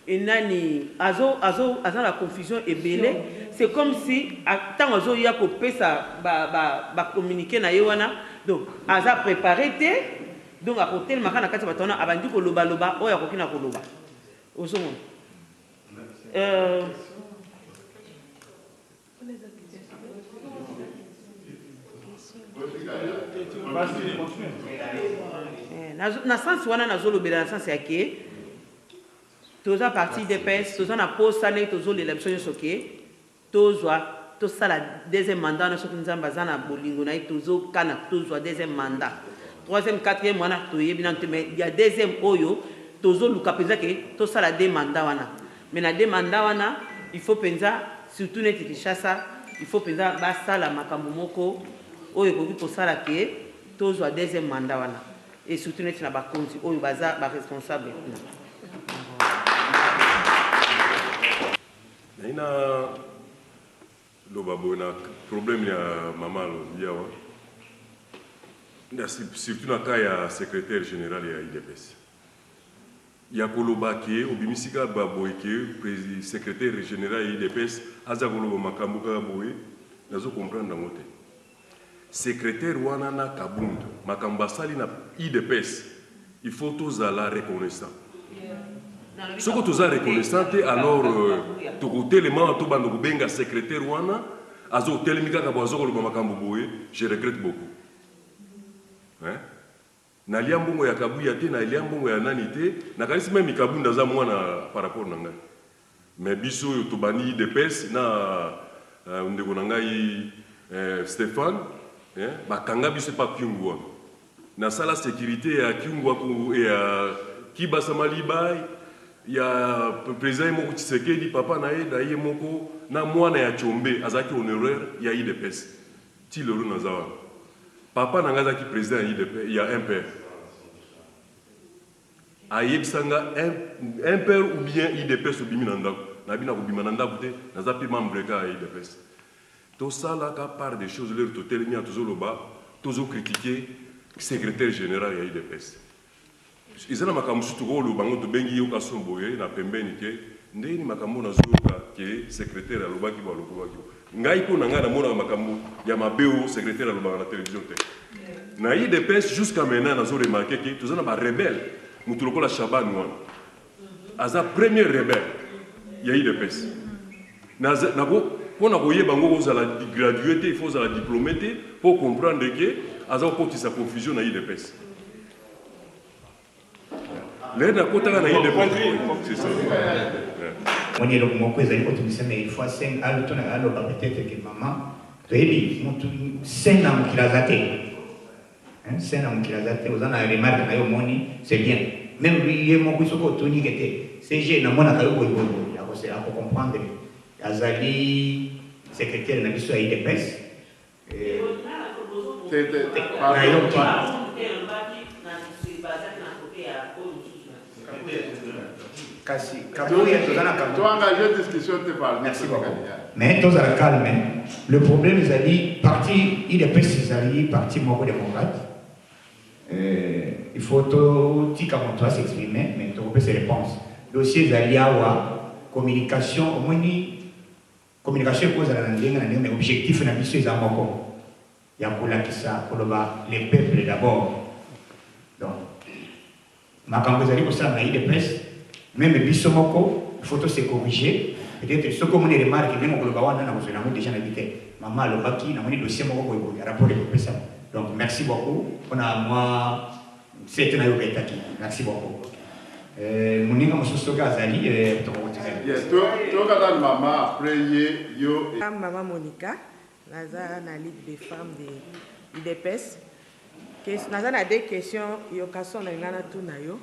enani azo la confusion ebele c'est comme si tant azo ya ko pesa ba communiquer na yewana donc aza préparé te donc akotelema kaka na kati ya bato wana abandi kolobaloba oyo akoki na koloba ozomona na sens wana nazolobela na sens ya ke toza parti DPS toza na posa ndenge tozolela biso nyonso ke tozwa tosala deuxième mandat na soki nzambe aza na bolingo na ye tozokana tozwa deuxième mandat troisième quatrième wana toyebi nano te mais ya deuxième oyo tozoluka mpenza ke tosala de mandat wana mais na de mandat wana il faut mpenza surtout neti Kinshasa il faut mpenza basala makambo moko oyo ekoki kosala ke tozwa deuxième mandat wana et surtout neti na bakonzi oyo baza baresponsable naina loba boye na problème ya mama yawa surtout na cas ya secrétaire général ya IDPS ya koloba ke obimisika baboye ke secrétaire général ya IDPS aza koloba makambo kaka boye nazo comprendre nango te secrétaire wana na kabunda makambo asali na IDPS il faut tozala reconnaissant ce que tu as reconnaissant alors tokotelema to bando kubenga secrétaire wana azo telemika ka bozo ko makambo boye je regrette beaucoup hein na liambongo ya kabuya te na liambongo ya nani te na kalisi même kabunda za mwana par rapport na ngai mais biso yo to bani de pes na ndeko na ngai Stéphane hein bakanga biso pa kyungwa na sala sécurité ya kyungwa ko ya kibasa malibai ya président moko Tshisekedi papa na ye moko na mwana ya Chombe azaki honoraire ya IDPS ti lelo na zawa papa na ngazaki président ya IDPS ya MPR ayebisanga MPR ou bien IDPS obimi na ndako na bina kobima na ndako te naza pe membre ka ya IDPS to sala ka part des choses leur totel mi atozoloba tozo critiquer secrétaire général ya IDPS izana makambo surtout ko bango to bengi yo kasomboye na pembeni ke ndeni makambo na zoka ke secrétaire alobaki ba lobaki ngai ko nanga na mona makambo ya mabeo secrétaire alobaka na télévision te na IDPS jusqu'à maintenant na zo remarquer que tozana ba rebelle mutu lokola Shaban wana aza premier rebelle ya IDPS na ko pona koyeba ngo ozala gradué te il faut ozala diplômé te pour comprendre que aza okotisa confusion na IDPS. Les nakotaka na IDPS c'est ça. On est le mot que vous avez mais il faut 5 à l'automne à l'eau peut-être que maman rebi mutu 5 ans qu'il a zaté. Hein 5 ans qu'il a zaté aux ana remarque na yo moni c'est bien. Même lui mon ko soko toni kete CG na mona kayo boy ya ko c'est à comprendre azali secrétaire na biso IDPS Merci beaucoup. Mais tous à la calme. Le problème, ils allaient parti, il est précis, parti mort démocrate. Il faut tout dire comment toi s'exprimer, mais tu peux ses réponses. Dossier d'Aliawa, communication, au moins communication cause à la mais objectif na biso eza moko. Ya kolakisa koloba les peuples d'abord. Donc, makambo ezali kosala na IDPS. Même biso moko, il faut se corriger. Peut-être ce que vous avez remarqué, même au Global, nous avons déjà invité. Maman, le baki, nous avons dossier moko pour le rapport de ça. Donc, merci beaucoup. On a moi, c'est un aéroport. Merci beaucoup. Moninga Moussoga Azali, Maman Monica, Naza na Ligue des femmes de l'IDPS. Naza na des questions, yokason na ngana tout na yo.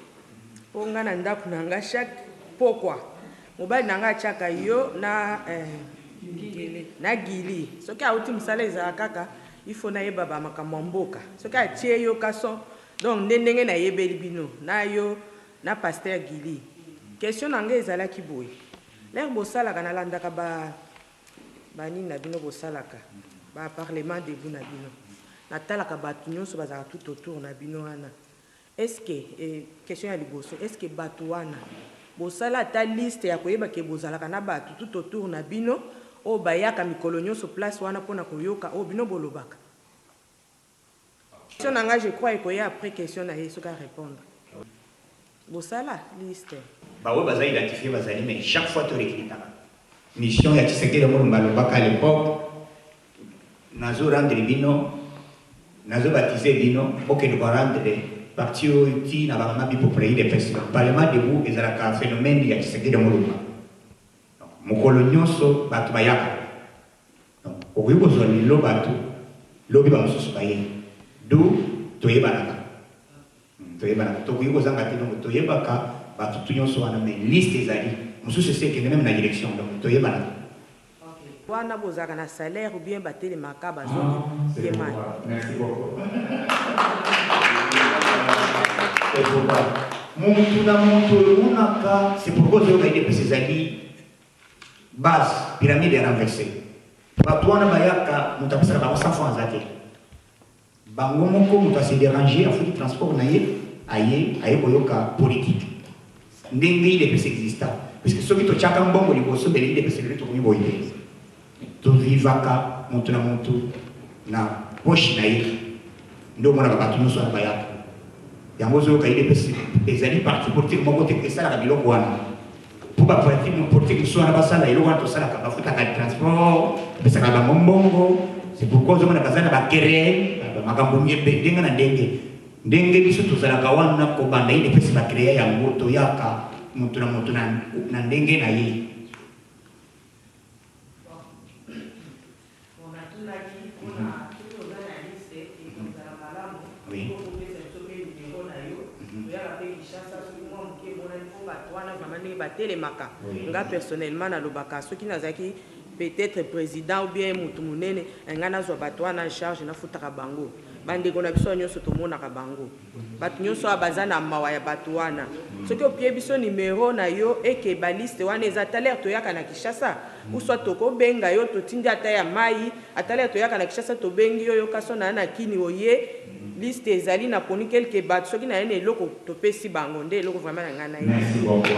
Ponga na ndaku na nga chaque pourquoi mobali na nga chaka yo na na gili soki auti musala ezala kaka il faut na yeba ba makambo mboka soki atie yo kaso donc ndenge na yebeli bino na yo na pasteur gili question na nga ezala ki boye l'air bosalaka na landaka ba nini na bino bosalaka ba parlement de vous na bino na talaka batu nyonso bazala tout autour na bino wana. Est-ce que, question à liboso, est-ce que Batouana, Bosala ta liste ya koyeba ke bozala kana batu tout autour na bino, o bayaka mikolonyo sur place wana pona koyoka, o bino bolobaka? Question je crois qu'il y a après question à répondre. Bon ça là, liste. Bah oui, bah ça identifié, bah ça mais chaque fois tu récris mission il y a Tshisekedi de Molombaka à l'époque. Nazo rendre bino, nazo baptiser bino, ok nous rendre parti qui n'a pas mal pour prier des festivals. Parlement debout et un phénomène il y a Tshisekedi de Molombaka. Donc mon colonioso batu bayaka. Donc au lieu de zoner l'eau batu, l'eau bi ba mususu baye. D'où toyebanaka. Toyebanaka. Donc au lieu de zanga tino toyebaka batu tunyoso wana mais liste ezali. Mususu c'est que même la direction donc toyebanaka. Wana bozaka na salaire ou bien batele makaba zo yemai. Merci beaucoup. C'est pourquoi je vais dire ces amis base pyramide est renversée. Batouana bayaka mutabasaka ba 100 francs zate. Bango moko mutase déranger en fait transport naie aye koyoka politique. Ndenge il est exista parce que ceux qui to chaka mbongo liboso beli de pese to komi boyé. To vivaka mutu na mutu na poche naie. Ndo mona babatu nyuso na bayaka. Yango zo ka ile pese ezali parti politique moko te que ça la biloko wana. Pour ba parti politique so na basala ile wana to sala ka bafuta ka transport pesa ka mbongo. C'est pourquoi je mona kazana ba créer makambo nyebe denga na ndenge biso to sala ka wana ko banda ile pese ba créer yango to yaka mutu na ndenge na ye. Oui. Nga personnellement na lobaka soki nazaki peut-être président ou bien mutu munene nga nazwa bato wana en charge na futaka bango bandeko na biso nyonso tomonaka bango bato nyonso abaza na mawa ya bato wana soki opie biso numéro na yo eke baliste wana eza talaire toyaka na Kinshasa ou soit tokobenga yo totindi ata ya mai atalaire toyaka na Kinshasa tobengi yo yoka so na kini oye liste ezali na poni quelque bato soki na yene eloko topesi bango nde eloko vraiment na ngana. Merci beaucoup.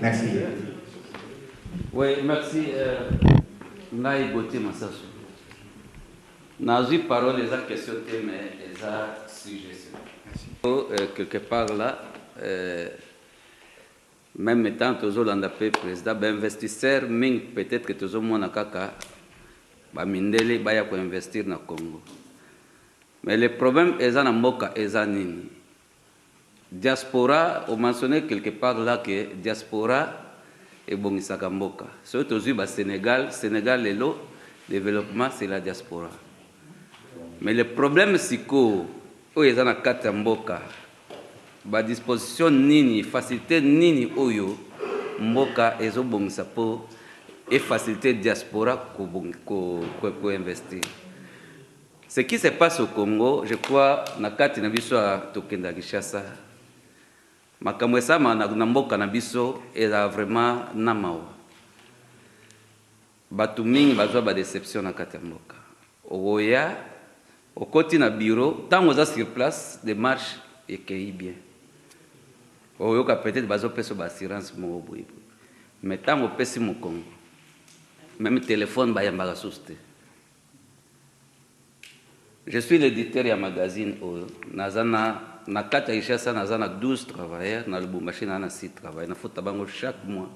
Merci. Oui, merci. Naï Gauthier Massassou. Nazi parole, les questions, mais les suggestions. Quelque part là, même étant toujours l'andapé président, investisseur, mais peut-être que toujours mon akaka. Bamindele baya ko investir na Congo. Mais le problème est en Mboka et en nini. Diaspora, on mentionné quelque part là que diaspora est bongisaka Mboka. Surtout au Sénégal, Sénégal est le développement c'est la diaspora. Mais le problème c'est que o ezana kata Mboka ba disposition nini, facilité nini oyo Mboka ezo bongisa po et faciliter diaspora pour investir. Ce qui se passe au Congo, je crois, nakati na biso tokenda Kinshasa. Makambo esama na mboka na biso eza vraiment namao. Batu mingi bazwa ba déception na kati ya mboka. Oya, okoti na bureau, tango za sur place, démarche ekei bien. Oyoka peut-être bazo peso ba assurance mo boye. Mais tango pesi mo Congo. Même téléphone, je suis l'éditeur de magazine. Nazana, na kata Kinshasa, nazana 12 travailleurs, na Lubumbashi na 6 travailleurs. Na fota bango chaque mois.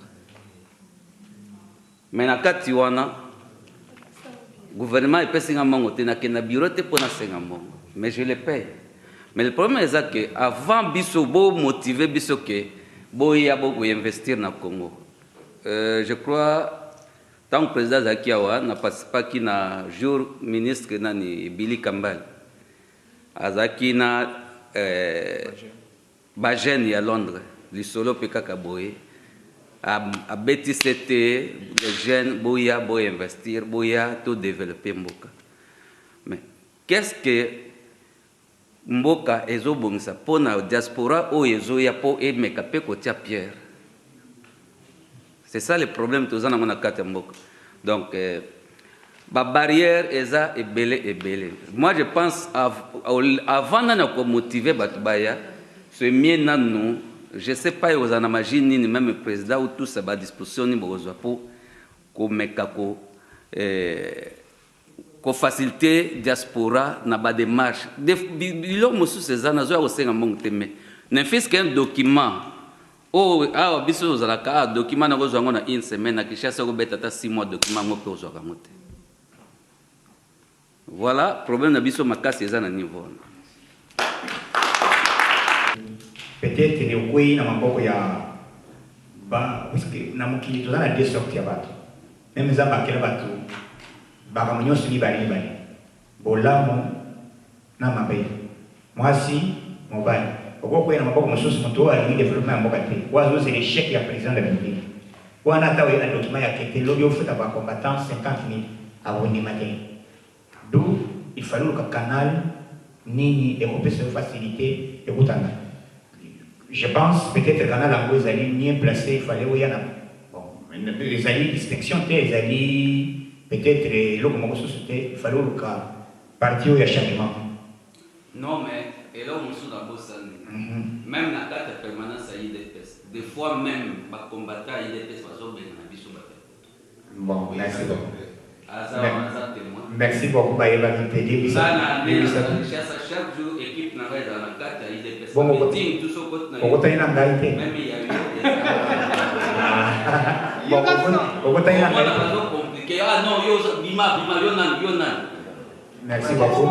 Mais na kati wana, gouvernement est payé un mango, na kena bureau te pona senga mongo. Mais je le paye. Mais le problème est que avant biso bo motiver biso que bo ya bo investir na Congo. Je crois tant que le président Zakiawa n'a participé qui na jour ministre nani Billy Kambal azaki na Bajen à Londres lisolo pe kaka boye a beti c'était les jeunes boya boy investir boya tout développer mboka. Mais qu'est-ce que mboka ezo bongisa pona diaspora o ezo ya po e mekape ko tia Pierre. C'est ça le problème tous en a kati mboka. Donc la barrière est belé et belé. Moi je pense avant de motiver Batubaya, ce mien non, je sais pas aux anamagie ni même le président ou tout ça à disposition ni pour ko faciliter diaspora na ba démarche bilo musu cezana zo osenga mbongo teme ne fils qu'un document oh ah biso za la document na gozo ngona une semaine na kisha soko beta ta 6 mois document ngope ozo kamote voilà problème na biso makasi ezana niveau peut-être ni ukui na maboko ya ba wiski na mukili tozana deux sortes ya bato même za bakela bato baka munyosi ni bali bolamu na mabe mwasi mobali okoko na maboko mususu mtu ali développement mboka te wazo c'est l'échec ya président de la République wana tawe na document ya kete lobby ofuta ba combattant 50,000 abonnements d'où il fallait que canal nini et qu'on puisse faciliter écoutana. Je pense peut-être que canal en gros allait mieux placé, il fallait où il y en a bon les alliés distinction les alliés peut-être le comment société il fallait que parti où il y a changement. Non mais et là on sous la bosse même la carte de permanence à IDPS des fois même ba combattant IDPS bazo ben na biso ba. Bon merci beaucoup. Merci beaucoup bah il va vous aider chaque jour équipe na dans la carte à IDPS bon tout ce côté na on même il y a bon on compliqué ah non yo bima yonan merci beaucoup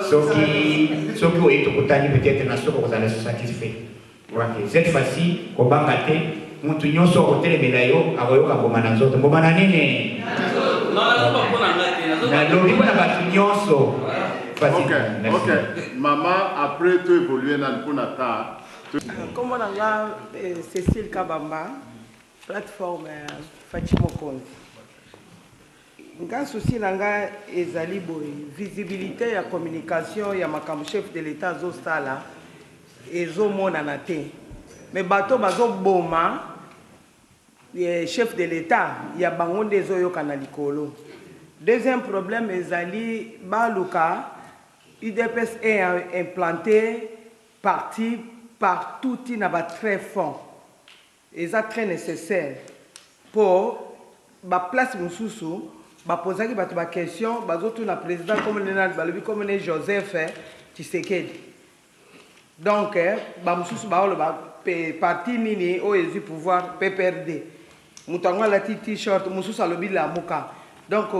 ce qui est tout peut-être na soko vous allez se satisfaire cette fois-ci ko bangate mutu nyonso otelemela yo akoyoka ngoma na nzoto ngoma na nini Ok. Maman, après tu évolues dans le Punata. Comme on a Cécile Kabamba, plateforme Fatima Konzi. Nga souci nanga ezali boy visibilité ya communication ya makamu chef de l'état zostala ezomona na te. Mais bato bazo boma chef de l'état ya bango ndezo yoka na likolo. Deuxième problème, ezali baluka UDPS est implanté partout il n'a pas très fort et ça très nécessaire pour ba place mususu ba poser ba question ba zotu na président comme Lénard Balobi comme Joseph Tshisekedi donc ba mususu ba parti nini o ezu pouvoir PPRD mutangwa la t-shirt mususu alobi la muka donc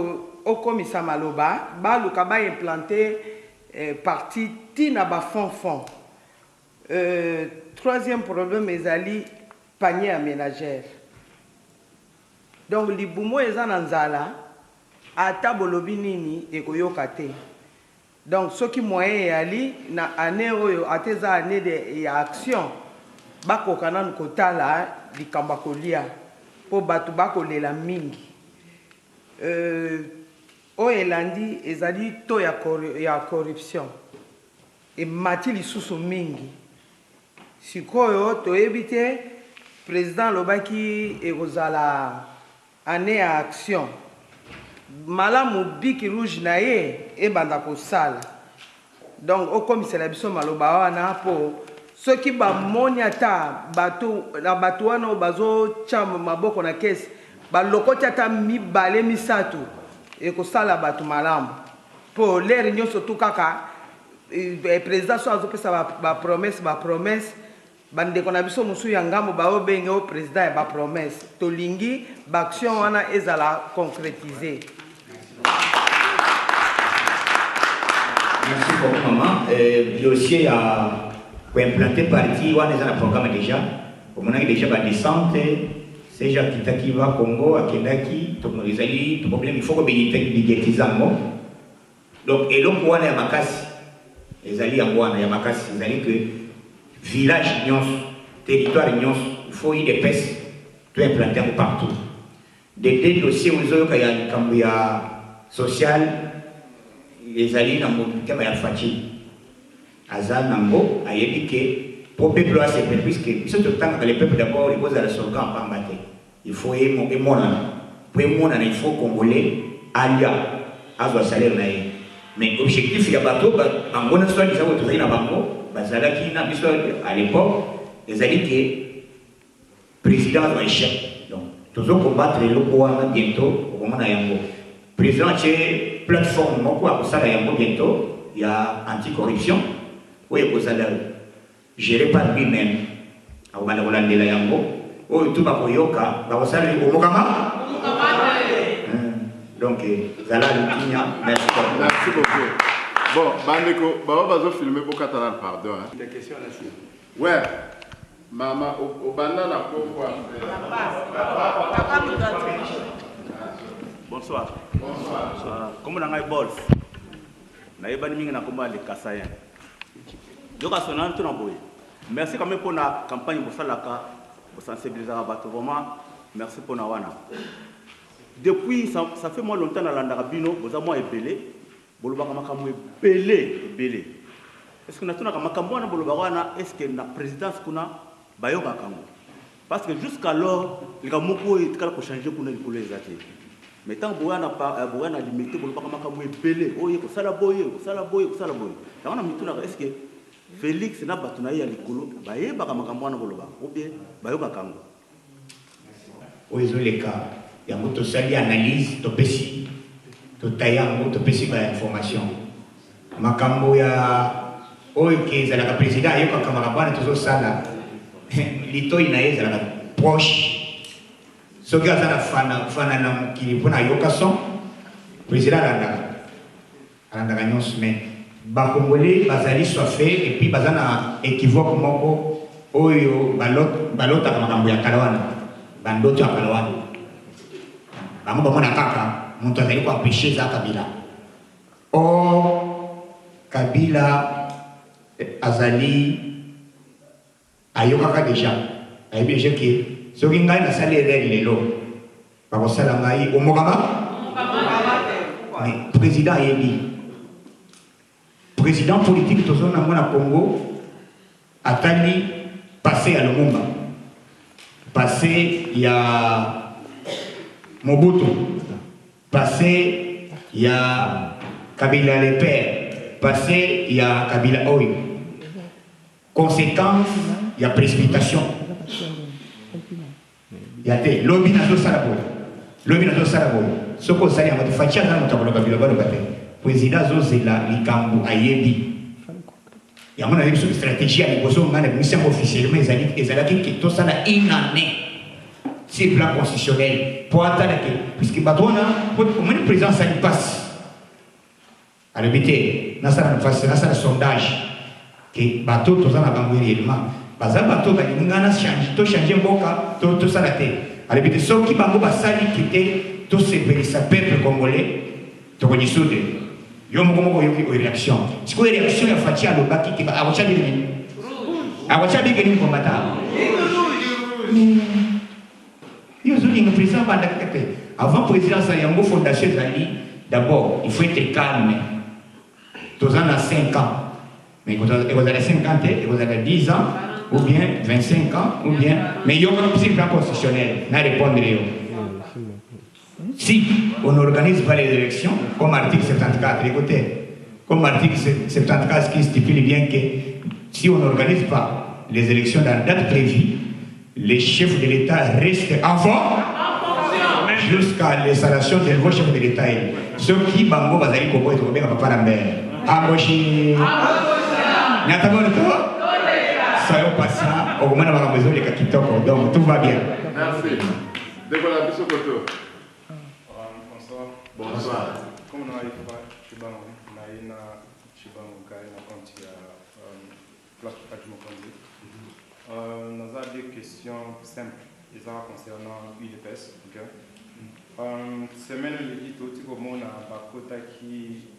au commissaire Maloba, baluka ba implanté parti tina ba fond. Troisième problème ezali panier aménagère. Donc libumo ezana nzala ata bolobi nini ekoyoka te. Donc ce qui moyen yali na année oyo ateza année de action bakokana nkotala likamba kolia po batu bakolela mingi. Oelandi ezali to ya corruption et mati lisusu mingi sikoyo toyebi te président lobaki ekozala année ya action malamu biki rouge na ye ebanda kosala donc okomisela biso maloba wana po soki bamoni ata bato wana bazotya maboko na kesi balokoti ata mibale misatu ekosala bato malamu po lere nyonso tu kaka président so azopesa bapromese bandeko na biso mosusu ya ngambo baobenge o président ya bapromese tolingi baaction wana ezala concrétisé. Merci beaucoup maman. Le dossier pour implanter parti wana eza na programme déjà omonaki déjà badescente c'est déjà kitaki va Congo akendaki tokozali to problème il faut que bigétizango donc eloko wana ya makasi ezali yango wana ya makasi ezali que village nyonso territoire nyonso il faut y des pes to implanter partout des dossiers ozoyoka ya likambo ya social ezali na motema ya faci aza nango ayebi ke pour peuple se peuple puisque biso totanga le peuple d'abord il pose la slogan pamba te il faut émonana pour émonana il faut congolais alia azwa salaire na ye mais objectif ya bato bango na soit disant tozali na bango bazalaki na biso à l'époque ezali que président a échec. Donc toujours combattre le pouvoir bientôt au moment yango. Président c'est plateforme moko a kosala yango bientôt, il y a anticorruption. Oui, kosala géré par lui-même. A bana kolandela yango. Oh tout ba koyoka, ba kosala au mokama. Donc zala lukinya, merci beaucoup. Bon, Bandeko, Baba va filmer pour Catalan, pardon. Des questions là-dessus. Ouais. Maman, au banana, pourquoi? Bonsoir. Bonsoir. Comment on a eu bols? Na yeba ni na komba le Kassayen. Donc à son nom tout n'emboyé. Merci quand même pour la campagne pour salaka, pour sensibiliser à battre vraiment. Merci pour nawana. Depuis ça fait moins longtemps dans l'Andarabino, vous avez moi épelé. Bolobaka makambo belé. Est-ce que natuna makambo na bolobaka est-ce que la présidence kuna bayoka kango? Parce que jusqu'alors les gamoko etikala ko changer kuna likolo ezate. Mais tant boya na limité bolobaka makambo belé. Oye ko sala boye. Tana mituna est-ce que Félix na batuna ya likolo bayebaka makambo na bolobaka ou bien bayoka kango? Oezoleka ya moto sali analyse to pesi. Totayango to pesi ba information makambo ya oike za la président yoka kamara bana tozo sala lito inaeza la proche soki azana fana na mukili pona yoka son président alanda nyonso mais ba congolais bazali soifé et puis bazana équivoque moko oyo balota makambo ya kalawana bandoto ya kalawana bango bamona kaka Monto azali ko empêcher za Kabila. Or Kabila azali ayokaka déjà. Ayebi déjà que soki ngai na sali lelo ba kosala ngai omokama. Mais président ayebi. Président politique tozo na mona Congo atali passé à Lumumba. Passé ya Mobutu. Passé, il y a Kabila le père. Passé, il y a Kabila Oyo. Conséquence, il y a précipitation. Il y a des lobby nazo salaboy. Ce qu'on s'allie à votre fatia dans notre Kabila Balobate. Président Zozela, Likambu, Ayebi. Il y a une stratégie à l'époque, on a une mission officiellement, ils allaient qui tout ça une année. C'est le plan constitutionnel pour attendre que, puisque Batona, pour une présidence, ça y passe. À l'habité, dans un sondage, que bateau, tout ça, n'a pas réellement. Baza bateau, il y a changé boka, tout ça, la tête. À l'habité, ceux qui bango basali, qui étaient tous ces peuple congolais, tout le monde il y a une réaction. Si vous avez une réaction, il y a une réaction à l'obaki qui va à votre avis. À votre avis, il y a un combattant. Avant président Sayango Fondation Zali, d'abord, il faut être calme. Tous en a 5 ans. Mais vous avez 50 ans, vous avez 10 ans, ou bien 25 ans, ou bien. Mais il y a un plan constitutionnel. N'a répondre. Si on n'organise pas les élections, comme article 74, écoutez, comme article 74 qui stipule bien que si on n'organise pas les élections dans la date prévue, les chefs de l'État restent en forme jusqu'à l'installation des nouveaux chefs de l'État. Ceux qui bango bazali kobo et bien papa Lambert. Amoshi. Nyatamoto. Soyons patients. Au moment où on a besoin de Kakitoko. Donc tout va bien. Merci. Décola Bissokoto. Bonsoir. Bonsoir. Comme on a eu Chibango, on a eu Chibango qui a compté place pour Fatima Kondi. Nous avons des questions simples concernant l'UDPS. Semaine où j'ai dit tout le monde a Bakota qui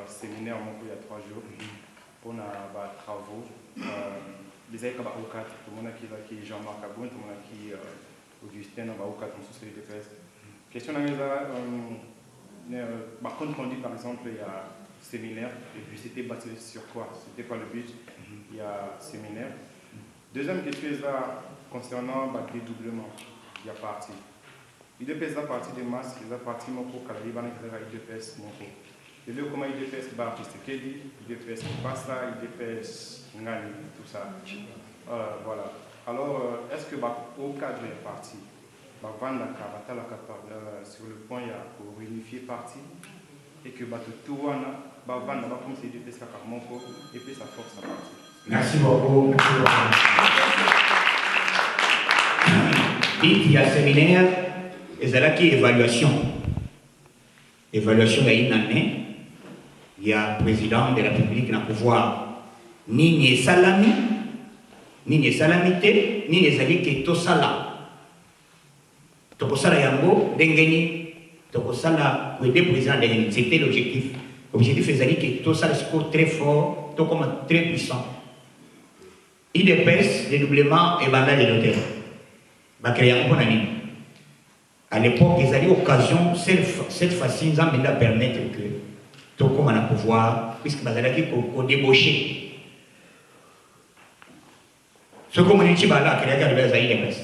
séminaire il y a 3 jours pour nos travaux. Les aïkas Bakokat, tout le monde qui est Jean-Marc Aboun, tout le monde qui est Augustin Bakokat, on se l'UDPS. Question par contre, on dit par exemple il y a séminaire et puis c'était basé sur quoi? C'était quoi le but? Il y a séminaire. Deuxième question est là concernant le dédoublement. Il y a parti. Il y a partie des masques, il y a partie pour Kalibana qui est IDPS. Et là, comment IDPS va artiste Kedi, IDPS Bassa, IDPS Ngani, tout ça. Voilà. Alors, est-ce que au cadre des partis, sur le point pour réunifier parti et que tout le monde va comme c'est IDPS Kakamoko et puis ça force sa partie. Merci beaucoup. Il y a un séminaire, et c'est là qu'il y a évaluation. Évaluation il y a une année. Il y a le président de la République qui a pouvoir ni salami, ni salamité, ni zalike to sala. To sala yango dengeni, to sala pour aider le président dengeni. C'était l'objectif. L'objectif est zalike to sala score très fort, to comme très puissant. IDPS, dédoublement et banal de l'hôtel. Va créer un bon ami. À l'époque, ils avaient l'occasion, cette fois-ci, ils ont permettre que tout comme on a pouvoir, puisque vous avez débauché. Ce qu'on dit, Chibala, qui a le IDPS.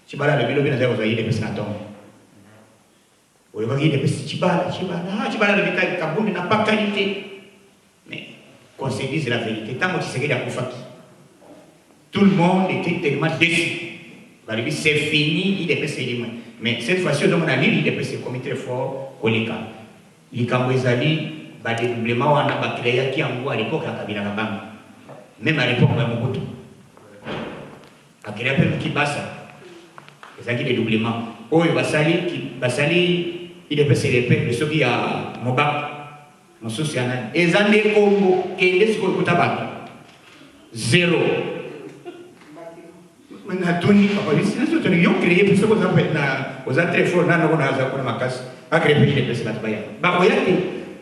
Chibala, le vélo, il a le IDPS na tombe. Vous voyez, IDPS, Chibala, le vétal, Kaboum n'a pas qualité. Mais, qu'on se dise la vérité, tant que tu sais qu'il y a Koufaki. Tout le monde était tellement déçu. C'est fini, il est passé. Mais cette fois-ci, on a dit qu'il est passé comme très fort au Lika. Lika Mouezali, le dédoublement, on a créé qui en à l'époque à Kabila Kabang. Même à l'époque, on a beaucoup. On a créé un peu qui basse. C'est ça qui est le dédoublement. Oh, Basali, il est passé les peuples, ceux qui a Mobak, mon social. Et ça n'est Congo, et les secours zéro. Na toni papa ici les autres ils ont créé pour ce qu'on appelle aux très forts na on a za ma casse a créé des personnes à baya ba oyate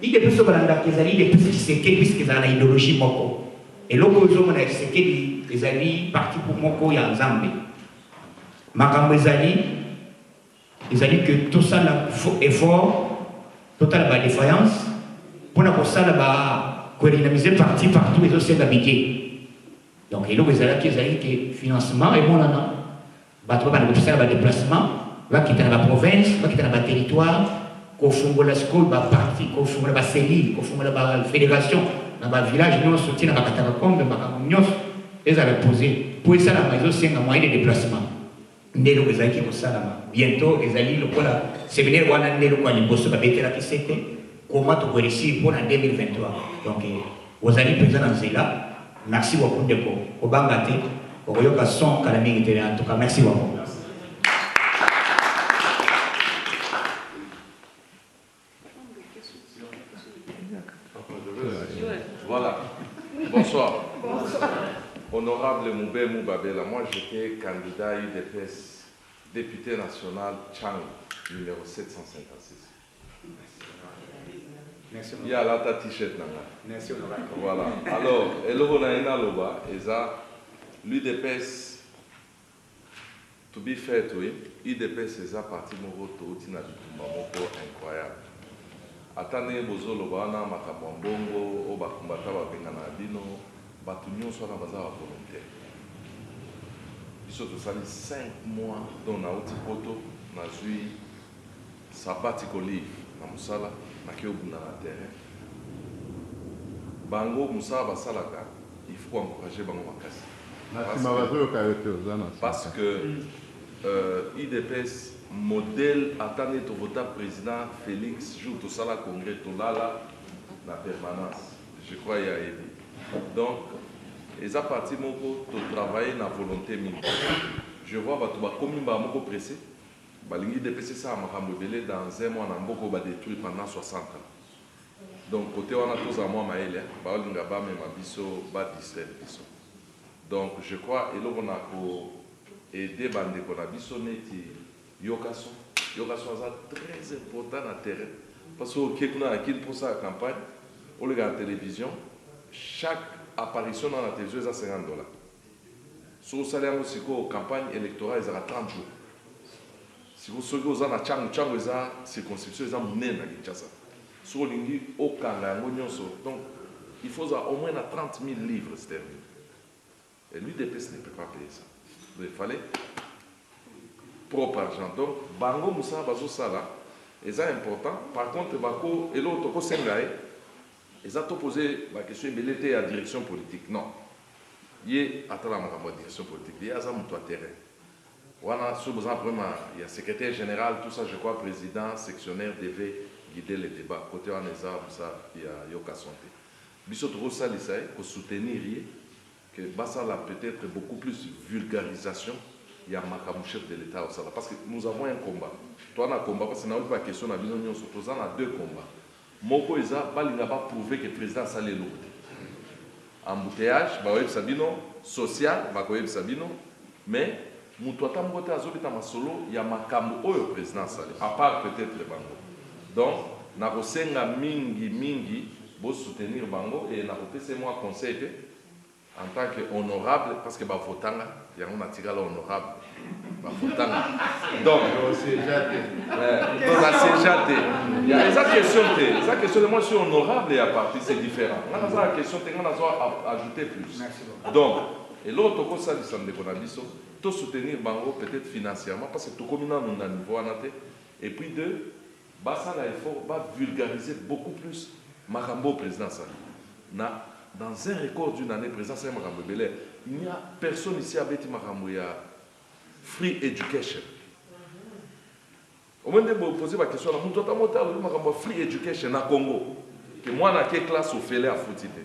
il des personnes balanda kezali des personnes qui c'est qu'est puisque ça a idéologie moko et loko zo mona c'est que les ali parti pour moko ya nzambe makambo ezali que tout ça là effort total ba défaillance pour na ko sala ba ko dynamiser parti partout et aussi la budget. Donc, il y a des financement, et bon, là, il y a des déplacements, il quitter la province, il quitter le territoire, il faut la school, la partie, il faut la cellule, il faut la fédération, dans le village, nous soutient la Katarakom, la ils avaient posé. Pour ça, la maison, c'est un moyen de déplacement. Ndelo ezaki kosala bientôt ezali lokola séminaire wana ndelo kwa liboso babetela kisete comment to réussir pour en 2023. Donc, vous allez présenter dans cela. Merci beaucoup de au Bangate, au Royoka son Kalami était en tout cas. Merci beaucoup. Voilà. Bonsoir. Honorable Moubé Moubabela, moi j'étais candidat UDPS, député national Tchang, numéro 756. Il y a là ta t-shirt. Voilà. Alors, l'UDPS, to be fair to him, l'UDPS est un parti incroyable. Attendez, Bozolo, Bana, Makabambongo, Obakumbata, Benganabino, Batunyon soit dans la volonté. Ils sont tous 5 mois dans la haute poto, dans le sabbatical leave, dans Moussala. Terrain. Bango Moussa Basalaka, il faut encourager Bango Makasi. Parce que IDPS modèle attendait de voter président Félix joue tout ça la congrès tout là la permanence. Je crois qu'il y a aidé. Donc, ils ont parti de travailler dans la volonté militaire. Je vois que comme ils sont pressés. Balingi DPC ça m'a révélé dans un mois on a beaucoup détruit pendant 60 ans. Donc côté on a tous à moi maël balinga ba même biso ba distraire biso. Donc je crois et là on a pour aider bande qu'on a biso neti yokaso c'est très important à terrain parce que quelqu'un a qui pour sa campagne on regarde la télévision chaque apparition dans la télévision c'est $50. Sur le salaire aussi qu'aux campagne électorale ils ont 30 jours. Si vous savez que vous avez une circonscription, vous avez une Kinshasa. Si vous avez aucun donc il faut au moins 30 000 livres sterling. Et l'UDPS ne peut pas payer ça. Donc il fallait propre argent. Donc, Bango Moussa Bazo Sala, Et c'est important. Par contre, bako et l'autre ko sengae, ils ont posé la question mais l'été à direction politique. Non. Il attend la direction politique. Il y a ça mon terrain. Voilà, sous besoin il y a secrétaire général, tout ça, je crois, président, sectionnaire devait guider les débats. Côté en ça, il y a Yoka Santé. Bissot Rosa Lissaï, pour soutenir, que ça a peut-être beaucoup plus vulgarisation. Il y a un chef de l'État au Sala. Parce que nous avons un combat. Toi, on a un combat, parce que nous avons pas question, nous s'opposant à deux combats. Moko Eza, il n'a pas prouvé que le président s'allait lourd. Embouteillage, Sabino, social, Sabino, mais Moutouata Mbote Azobita Masolo, il y a Makambo au président Sali, à part peut-être le Bango. Donc, Narosenga Mingi, pour soutenir Bango, et Naropé, moi conseil en tant qu'honorable, parce que Bafotanga, il y a un tirage honorable. Bafotanga. Donc, il y a esa question de moi, je suis honorable et à partir, c'est différent. On a la question, on a ajouter plus. Donc, et l'autre chose, ça, c'est de soutenir Bango peut-être financièrement, parce que tout comme nous avons un niveau, et puis deux, ça va vulgariser beaucoup plus Makambo président Sali. Dans un record d'une année, président Sali Makambo Belé, il n'y a personne ici avec Makambo, il y a free education. Au moment de poser ma question, free education au Congo, que moi, dans quelle classe au Félé à Foutité?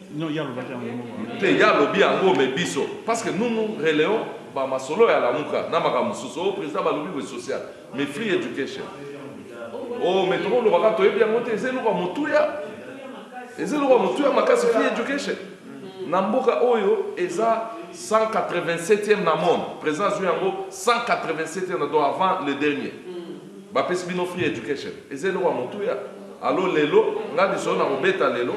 Non, il y a le lobby en gros, mais biso. Parce que nous relayons, ma solo et à la mouka, le président va lobby social, mais free education. Oh, mais tout le monde va te bien monter, c'est le roi Moutouya. Et c'est le roi Moutouya, ma casse free education. Namboka Oyo, et ça 187e dans le monde. Président Zuyango, 187e avant le dernier. Bapesbino free education. Et c'est le roi Moutouya. Alors, Lelo, on a dit ça, on a obéta Lelo.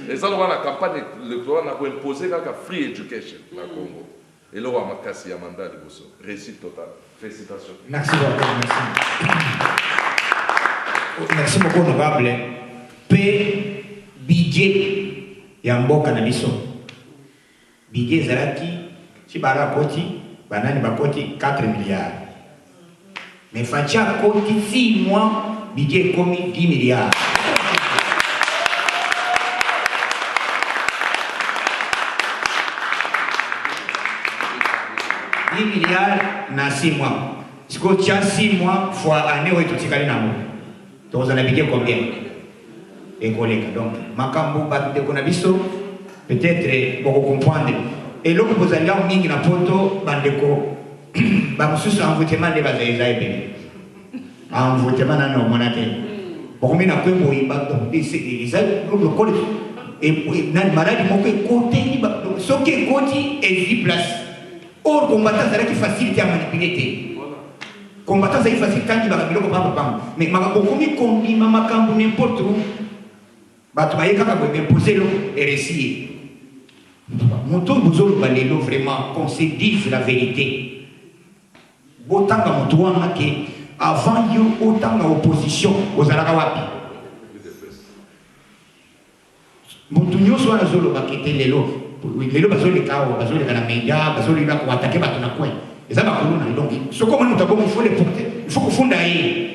Et ça, on a la campagne électorale, on a imposé la free education dans le Congo. Et là, on a cassé Amanda de Bosso. Réussite totale. Félicitations. Merci beaucoup. Merci beaucoup, honorable. P. Budget Yamboka na biso. Budget Zaraki, si bara koti, banani bakoti 4 milliards. Mais Fatia koti 6 mois, budget commis 10 milliards. Milliards na 6 mois. Si tu as 6 mois fois année où tu as donc vous en avez combien? Et collègues. Donc, Makambo Batte Konabiso, peut-être pour comprendre. Et là, vous allez en ligne na poto, bandeko, bamususu envoûtement de Bazaïzaïbe. Envoûtement na no monate. Pour moi, na peu moi, donc les le col et na maladie mon côté, ce qui est côté est place. Or, combattant, c'est qui facilite à manipuler. Combattant, c'est facile quand il va le papa. Mais ma commis combi, ma cambo n'importe où. Bah, tu vas y imposer l'eau et réciter. Mon tour, vous autres, vraiment, qu'on se dise la vérité. Autant que mon tour, avant, il y a autant d'opposition aux Arakawapi. Mon tour, soit la zone qui était les lots. Les lots, les cas, les médias, les gens qui attaquer na coin. Et ça va couler. Donc, ce qu'on nous il faut les porter. Il faut qu'on fonde ailleurs.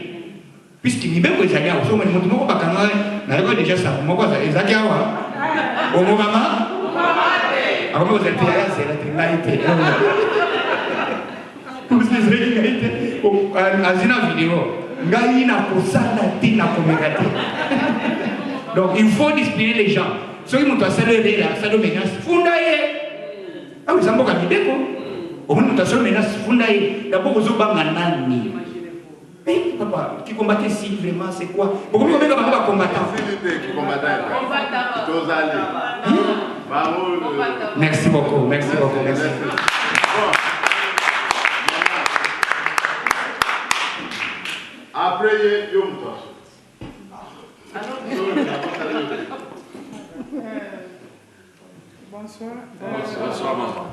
Puisqu'il n'y a pas de gens qui ont fait des choses, on a déjà ça. Moi, ça, les agios, au moment, alors vous êtes là, c'est la télé. Vous êtes là, Azina vidéo. Gaïna pour ça, la télé, la communication. Donc, il faut discipliner les gens. Ceux qui m'ont salué là, ça doit menace. Fundaye. Ah oui, ça m'a dit quoi? Au moins, nous avons menace. Fundaye. D'abord, vous avez un nani. Mais papa, qui combattait si vraiment, c'est quoi? Pourquoi vous avez un combattant? Merci beaucoup, merci beaucoup, merci. Après, il y a Bonsoir. Bonsoir, maman.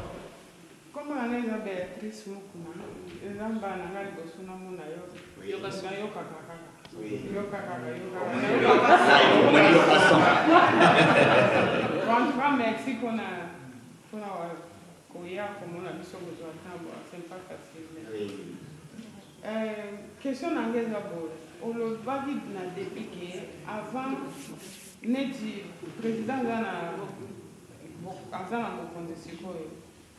Comment on est Béatrice Moukouna? Les gens qui ont merci pour question d'engagement. olobaki na début ke avant neti président aza na mokonzi sikoyo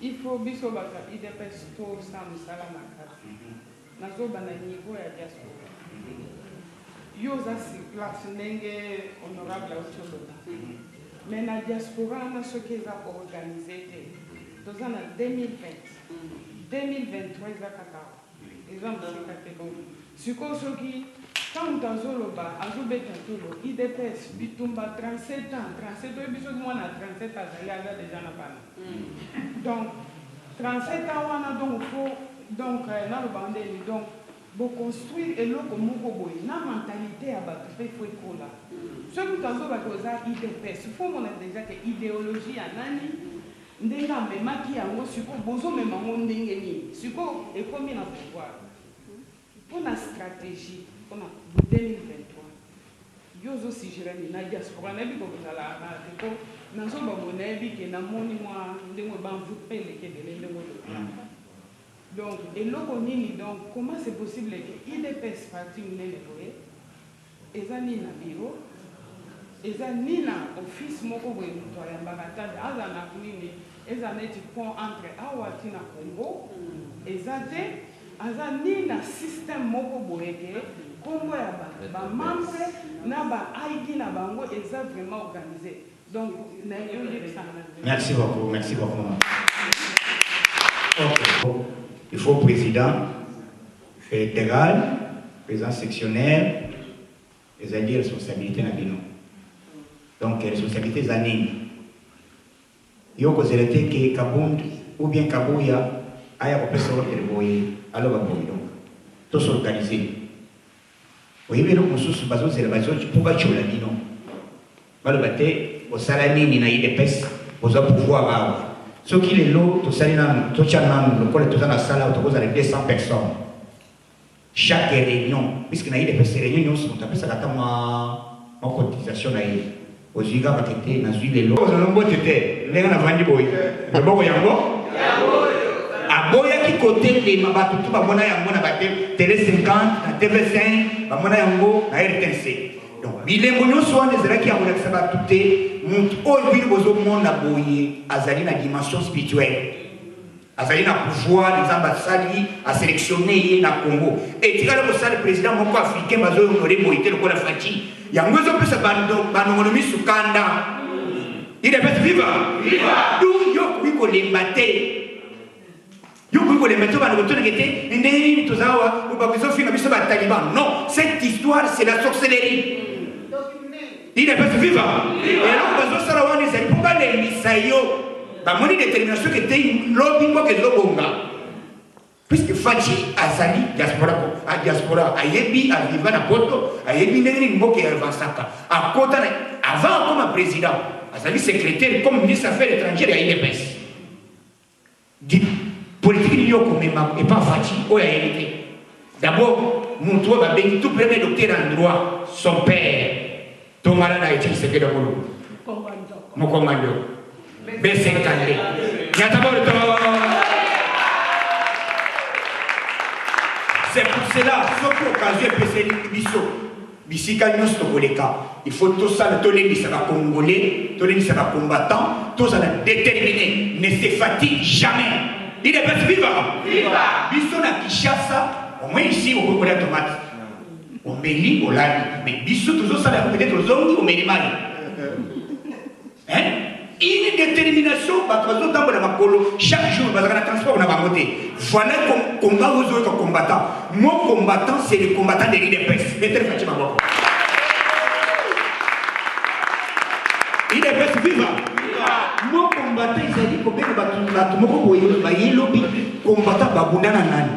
il faut biso bato ya idps tosala mosala makasi nazoba na niveau ya diaspora yo oza sur place ndenge honorable auti oloba mais na diaspora wana soki eza organise te toza na 2020 2023 eza kaka eza mosika te bongo sikoyo soki tant moto azoloba azobeta tolo idps bitumba 37 ans 37 oyebi soki mwana 37 azali aza deja na bana donc 37 ans wana donc faut donc naloba ndeni donc boconstruire eloko moko boye na mentalité ya bato mpe fo ekola soki moto azobaki oza idps fo mona deja ke idéologie ya nani ndenge amemaki yango sikoyo bozomema ngo ndenge nini sikoyo ekomi na pouvoir mpona stratégie mpona 2023 yo ozosugérani na diaspora nayebi kokozala na teko nazobango nayebi ke namoni mwa ndenge banvu mpe eleke ebele ndenge oloba donc eloko nini donc comment c'est possible ke idps parti monene boye eza nini na biro eza nini na office moko boye moto ayambaka tade aza na nini eza neti pont entre awa ti na congo eza te aza nini na système moko boye ke kombo ya bamembre na ba-id na bango eza vraiment organisé donc na yo yebisa merci beaucoup okay. Il faut président fédéral, président sectionnaire, c'est-à-dire responsabilité na bino. Donc responsabilité zanini. Yoko zelete ke Kabund ou bien Kabuya aya professeur Elboy alors baboy donc tout s'organiser. Oui mais nous sous bazo c'est la bazo pour ba chola bino. Balo bate au salami ni na IDPS aux pouvoir avoir. Ce qui est là, tout ça, tout ça, dans la salle, on a 200 personnes. Chaque réunion, puisque nous avons des réunions, on appelle ça la cotisation. Aux Uga, on a été dans les lots. On a été là, on a vendu boy. Le bon yango. À boya qui côté les mabatu, tout le monde a yango, on a télé 50, TV5, on a yango, on a RTNC. Donc, il est mon soin des élèves qui ont accès à tout et monde a boyé, azali na dimension spirituelle. Azali na pouvoir, les ambassades à sélectionner na Congo. Et tu as le président moko africain bazo honoré boyé le kola fati. Yango zo pesa banonomi sukanda. Il est bête viva. Viva. Donc yo kuiko le maté. Yo kuiko le maté bano retourner était ndeni tozawa ou ba biso finga biso ba taliban. Non, cette histoire c'est la sorcellerie. Il est pas vivant. Et alors, nous avons dit que pour les misayo, nous avons détermination qui était lobby pour que nous puisque Fachi Azali, diaspora, Ayebi, Aviva, Napoto, Ayebi, Nengi, Moke, Vansaka, à Kota, avant comme président, Azali secrétaire, comme ministre des Affaires étrangères à IDPS. Politique, il y a et pas Fachi, où il y a été. D'abord, mon toit va bénir tout premier docteur en droit, son père. Tomara na eti seke da mulu. Mon commando. B50. C'est pour cela, sauf l'occasion de se biso. Bisika nyos to koleka. Il faut tout ça, tous les misaka congolais, tous les misaka combattants, tous ça déterminé, ne se fatigue jamais. Il est pas vivant. Viva. Biso na Kinshasa, au moins ici on peut la tomate. On mélit, on l'a mais bisous toujours ça peut-être aux hommes au minimum. Hein? Une détermination, chaque jour, on va transport, on va monter. Voilà combat aux autres combattants. Mon combattant, c'est le combattant de l'IDPS. Mettez Fatima Boko. IDPS vivant. Mon combattant, il s'est dit que combattant Babundana Nani.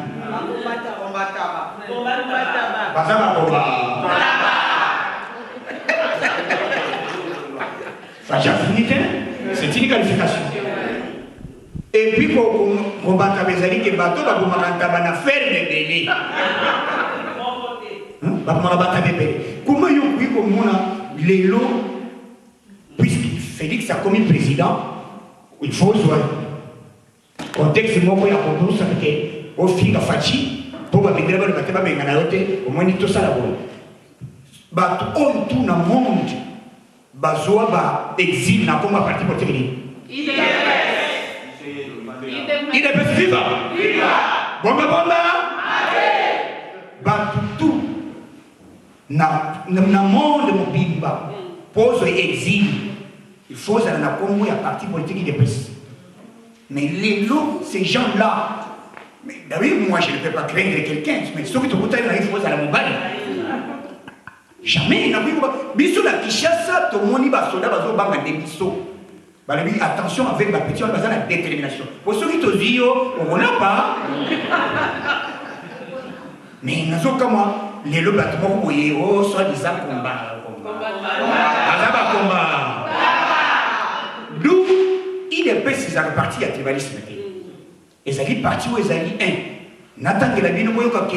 C'est une qualification. Et puis pour combattre les alliés qui bateau, va vous faire des délais. Comment il les lots, puisque Félix a commis président, il faut soit. Contexte, moi, il y a au fil de Fachi. Pour va venir le matin, au moins tout ça là-bas. bato oyo tout na monde bazwa ba exil na komba parti politique IDPS viva bomba bomba bato tout na monde mobimba pose exil il faut ça na kombo ya parti politique IDPS. Mais les lots, ces gens-là, mais oui, moi je ne peux pas craindre quelqu'un, mais sauf que tu peux aller il faut à la mobile. Jamais, il n'a pas Bissot la Kishasa, tout le monde va soldat, va se des bisous. Attention avec ma petite, on va la détermination. Pour ceux qui te disent, on n'a pas. Mais nous sommes comme moi, les lots bâtiments, oui, oh, soit disant combat. Combat. D'où IDPS, c'est parti à tribalisme. Et ça dit parti où ils allaient un. Nathan de la vie, nous voyons que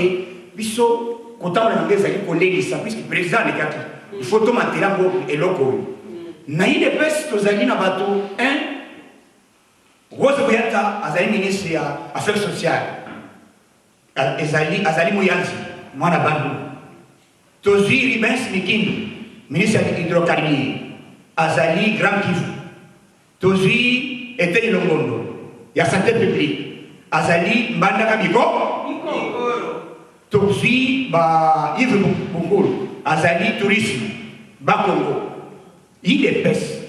Bissot, quand on a des alliés collègues, ça puisque le président est là. Il faut tout maintenir et l'eau. Na IDPS, aux alliés na bateau un. Rose Boyata, Azali ministre des Affaires sociales. Azali Mouyanzi, moi na Bandou. Tozi Ribens Mikin, ministre de l'Hydrocarbure. Azali Grand Kivu. Tozi était Longondo. Il y a santé publique. Azali Mbandaka Biko. Tozi ba Yves Bungolo. Azali tourisme. Bakongo. IDPS.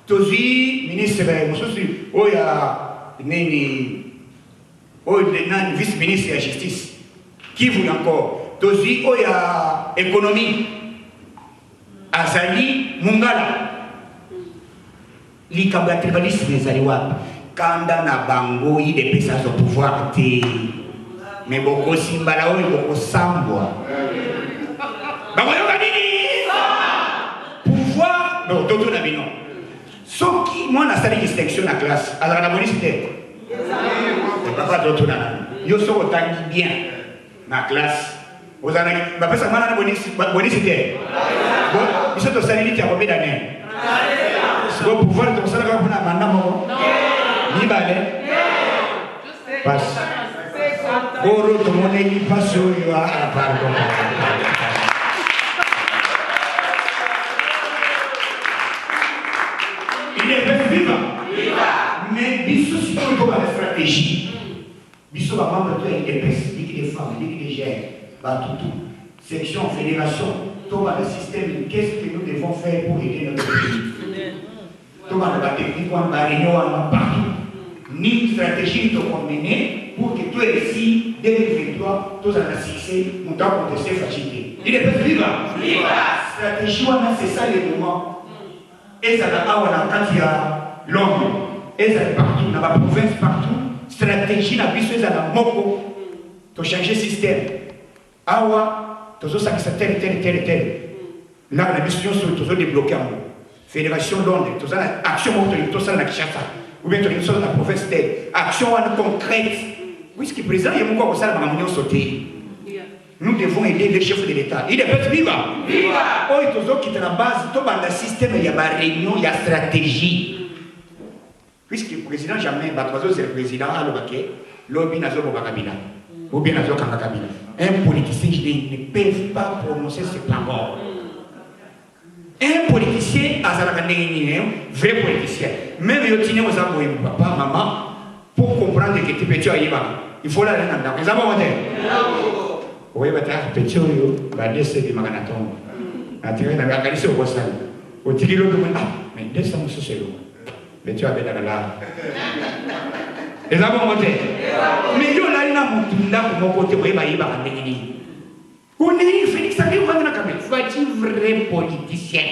Tozi ministre Moussoussi. Oya Neni. Oya vice-ministre de la justice. Qui vous encore? Tozi Oya économie. Azali Mungala. Likambo ya tribalisme ezali wapi kanda na bango IDPS azo pouvoir te mais boko simbala oyo boko sambwa bakoyoka nini pouvoir non toto na bino soki mwana asali distinction na classe azala na bonisi te papa toto na yo soko otangi bien na classe ozala bapesa mwana na bonisi te biso tosali niti ya combien d'années pour pouvoir te faire un mandat, ni balai. Passe. Pour tout le monde, il passe au pardon. Il est vivant. Mais Bissot, si on trouve la stratégie, Bissot va membre de l'IDPS, des femmes, des jeunes, tout. Section, fédération, tout le système, qu'est-ce que nous devons faire pour aider notre pays? Tout la technique, on va réunion partout. Ni stratégie de combiner pour que tout réussi 2023, tout en succès, on doit contester facilité. Il est pas vivant. Stratégie, c'est ça les moments. Et ça va avoir quand il y a l'homme. Et ça partout, dans la province, partout. Stratégie, la puissance, ça va moko. Tu changer système. Awa, tu as ça qui tel. Là, la mission, tu as débloqué en haut. Fédération Londres, tout ça, action tout ça, ou bien tout ça, la province action concrète. Puisque le président, il y a encore ça, la sauté. Nous devons aider les chefs de l'État. Il est peut-être vivant. Oh, il y a qui est la base, tout le système, il y a une réunion, il y a une stratégie. Puisque le président, jamais, c'est le président, l'objet n'a pas Kabila. Ou bien n'a pas Kabila. Un politicien qui ne peut pas prononcer ses paroles. Un politicien, un vrai politicien. Même si vous avez papa, maman, pour comprendre que tu peux aller il faut aller dans le temps. Oui, mais tu as petit, tu vas laisser des maganatons. Tu vas aller au Bossal. Au Tigilo, mais descends ce seul. Mais tu as bien là. Les avons monté. Mais il y a un mon côté, oui, il va y on est Félix Sabi ou Fati vrai politicien.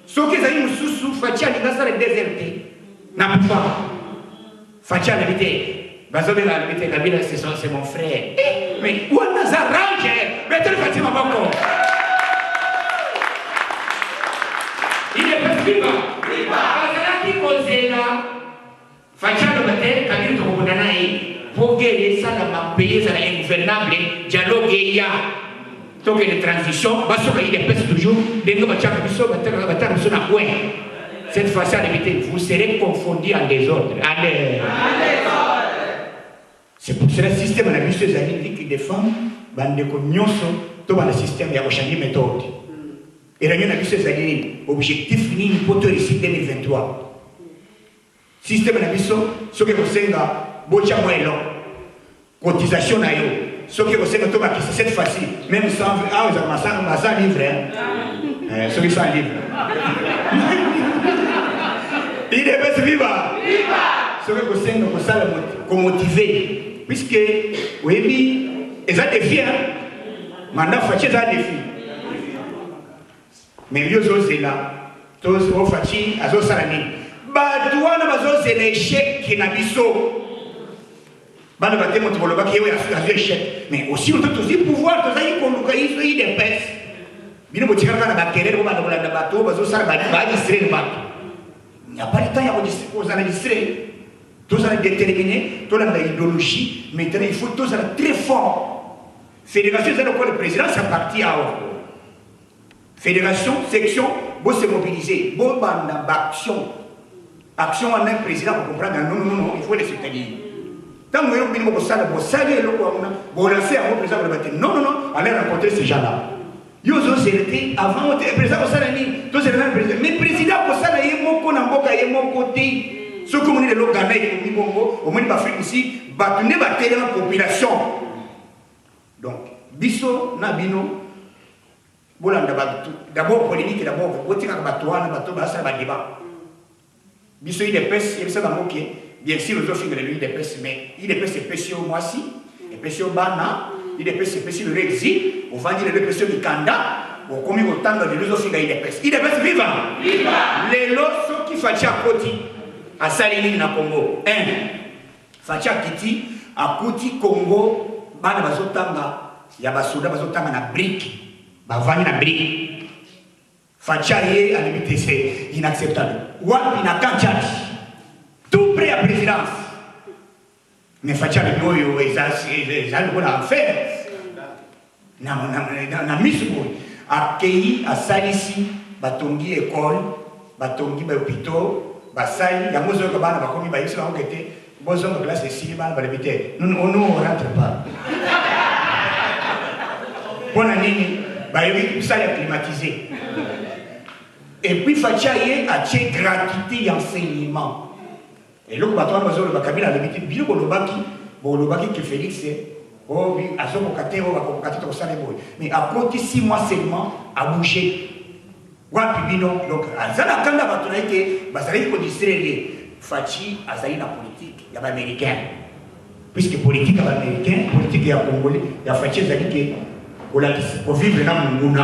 Ce qui est un sous Fati a l'université déserté. N'a pas. Fati a l'habité. Bazobe l'a habité, Kabila c'est mon frère. Mais où on a arrangé? Mettez le Fati ma banque. Il est pas vivant. Parce qu'il cause là. Fati a le matin, Kabila de Robodanaï, pour que ça n'a payé, ça n'a invernable, dialogue et ya. Donc les transitions, il dépêche toujours, cette fois-ci, vous serez confondus en désordre. C'est pour cela que le système de la mission des femmes, tout le système, il y a changé de méthode. Et réunion na biso ezali objectif nini pour te réussir 2023. Système na biso soki kosenga bocha mwelo cotisation na yo soki kosenga to bakisa cette fois-ci même sans sans livre hein soki sans livre il est best viva soki kosenga kosala komotiver puisque oyebi eza défi mandat faci eza défi mais yo ozozela to ofaci azosala nini bato wana bazozela échec na biso bana bate moto bolobaki yewe azwi échec mais aussi oto tozi pouvoir tozali koluka iso idps bino botikalaka na bakelele bo bana kolanda bato bazosala badistre bato il n'y a pas le temps ya kozala distre tozala déterminé tolanda idéologie maintenant il faut tozala très fort fédération ezali lokola le président sa parti awa fédération section bo se mobiliser bo banda baaction action en un président pour comprendre non il faut les soutenir tant que vous avez ça vous savez le quoi vous lancez à mon président non allez rencontrer ces gens là ils ont été avant le président au salami tous les présidents mais président pour ça il y a mon côté il y a mon côté ce que vous avez le Ghana et le Congo au moins l'Afrique ici battre la population donc biso nabino bolanda batu d'abord polémique d'abord botika batouana bato basa ba débat biso IDPS il ça dans OK bien sûr les offres de l'IDPS mais IDPS c'est spécial moi si et spécial bana IDPS c'est spécial le exil on va dire le spécial du Kanda au commis autant de les offres de IDPS viva les lots qui facha koti à Salini na Congo facha kiti à Koti Congo bana bazotanga ya basoda bazotanga na brique bavani na brique facha ye à limite c'est inacceptable wapi na Kanchati tout près à présidence mais facha le noyo ezali kona faire na misuko accueilli à Salisi batongi école batongi ba hôpital basali yango zoka bana bakomi ba yisa ngete bozo de classe ici bana ba limite on ne rentre pas bon année bah oui ça est climatisé et puis fachaye a tché gratuité enseignement et là bato bazo le bakabila le biti bilo bolobaki que Félix oh oui azoko katero bakokati to sale boy mais à côté 6 mois seulement a bougé wapi bino donc azala kanda bato na été bazali ko distraire fachi azali na politique ya ba américain puisque politique ya ba américain politique ya congolais ya fachi azali ke pour vivre dans le monde,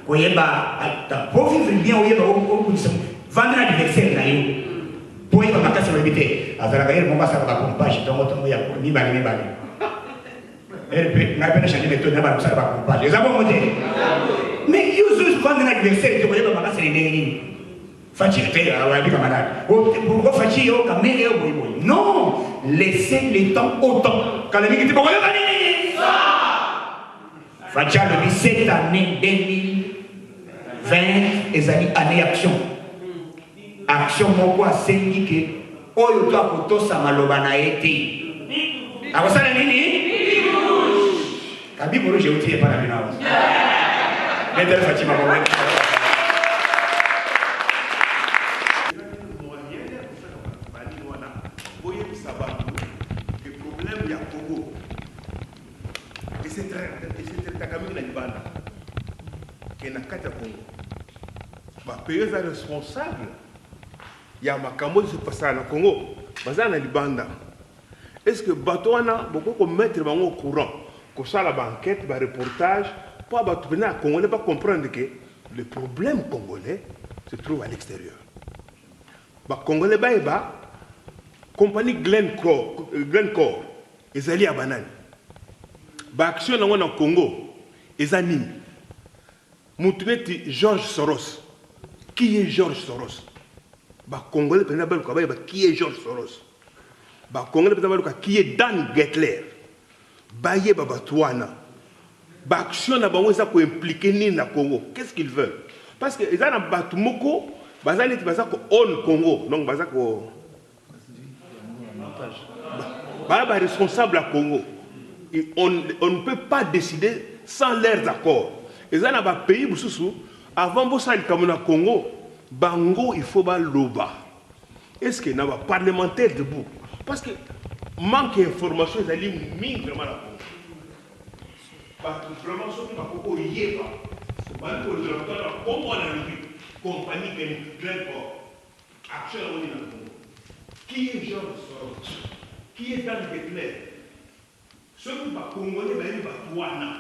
pour vivre bien, vendre l'anniversaire, pour y avoir sur le bité. À la guerre, on va savoir la pompage, donc on va ni bali, ni bali. Et n'a pas changé de ton abat, ça va pompage. Les avons monté. Mais ils osent vendre l'anniversaire, tu vois, on va se les dégainer. Fatigué, on va dire camarade. Pourquoi fatigué, au caméra, au boy. Non, laissez les temps autant. Quand les mecs étaient pour Facha le 17 année 2020 ezali année action. Action moko asengi ke oyo to akotosa maloba na ete. Akosala nini? Kabi boro je uti pa na bina. Metal Fatima ko. Pays responsable, il y a ma camo se passe à Congo, basé na Libanda. Est-ce que Batouana, beaucoup qu'on mettre au courant, que ça la banquette, le reportage, pour Batouana à Congo, ne pas comprendre que le problème congolais se trouve à l'extérieur. Bah Congolais bah compagnie Glencore, ils allaient à Banane. Bah action dans Congo, ils animent. Moutoneti George Soros. Qui est George Soros? Bah Congolais qui est George Soros? Bah Congolais qui est Dan Gettler? Baye Babatouana. Bah action na bango ça pour impliquer ni na Congo. Qu'est-ce qu'ils veulent? Parce que ils ont Batumoko, bazali baza ko on Congo. Donc baza ko bah responsable à Congo. Et on ne peut pas décider sans leurs accords. Ils ont un pays boussou avant bosali kamona Congo bango il faut baloba est-ce que na ba parlementaire debout parce que manque d'information ezali mingi vraiment na Congo ba vraiment soki bakoko yeba bali ko dire que Congo na lui compagnie Glencore action on na Congo qui est Jean Soros qui est dans le clair ceux qui ba congolais ba yeba wana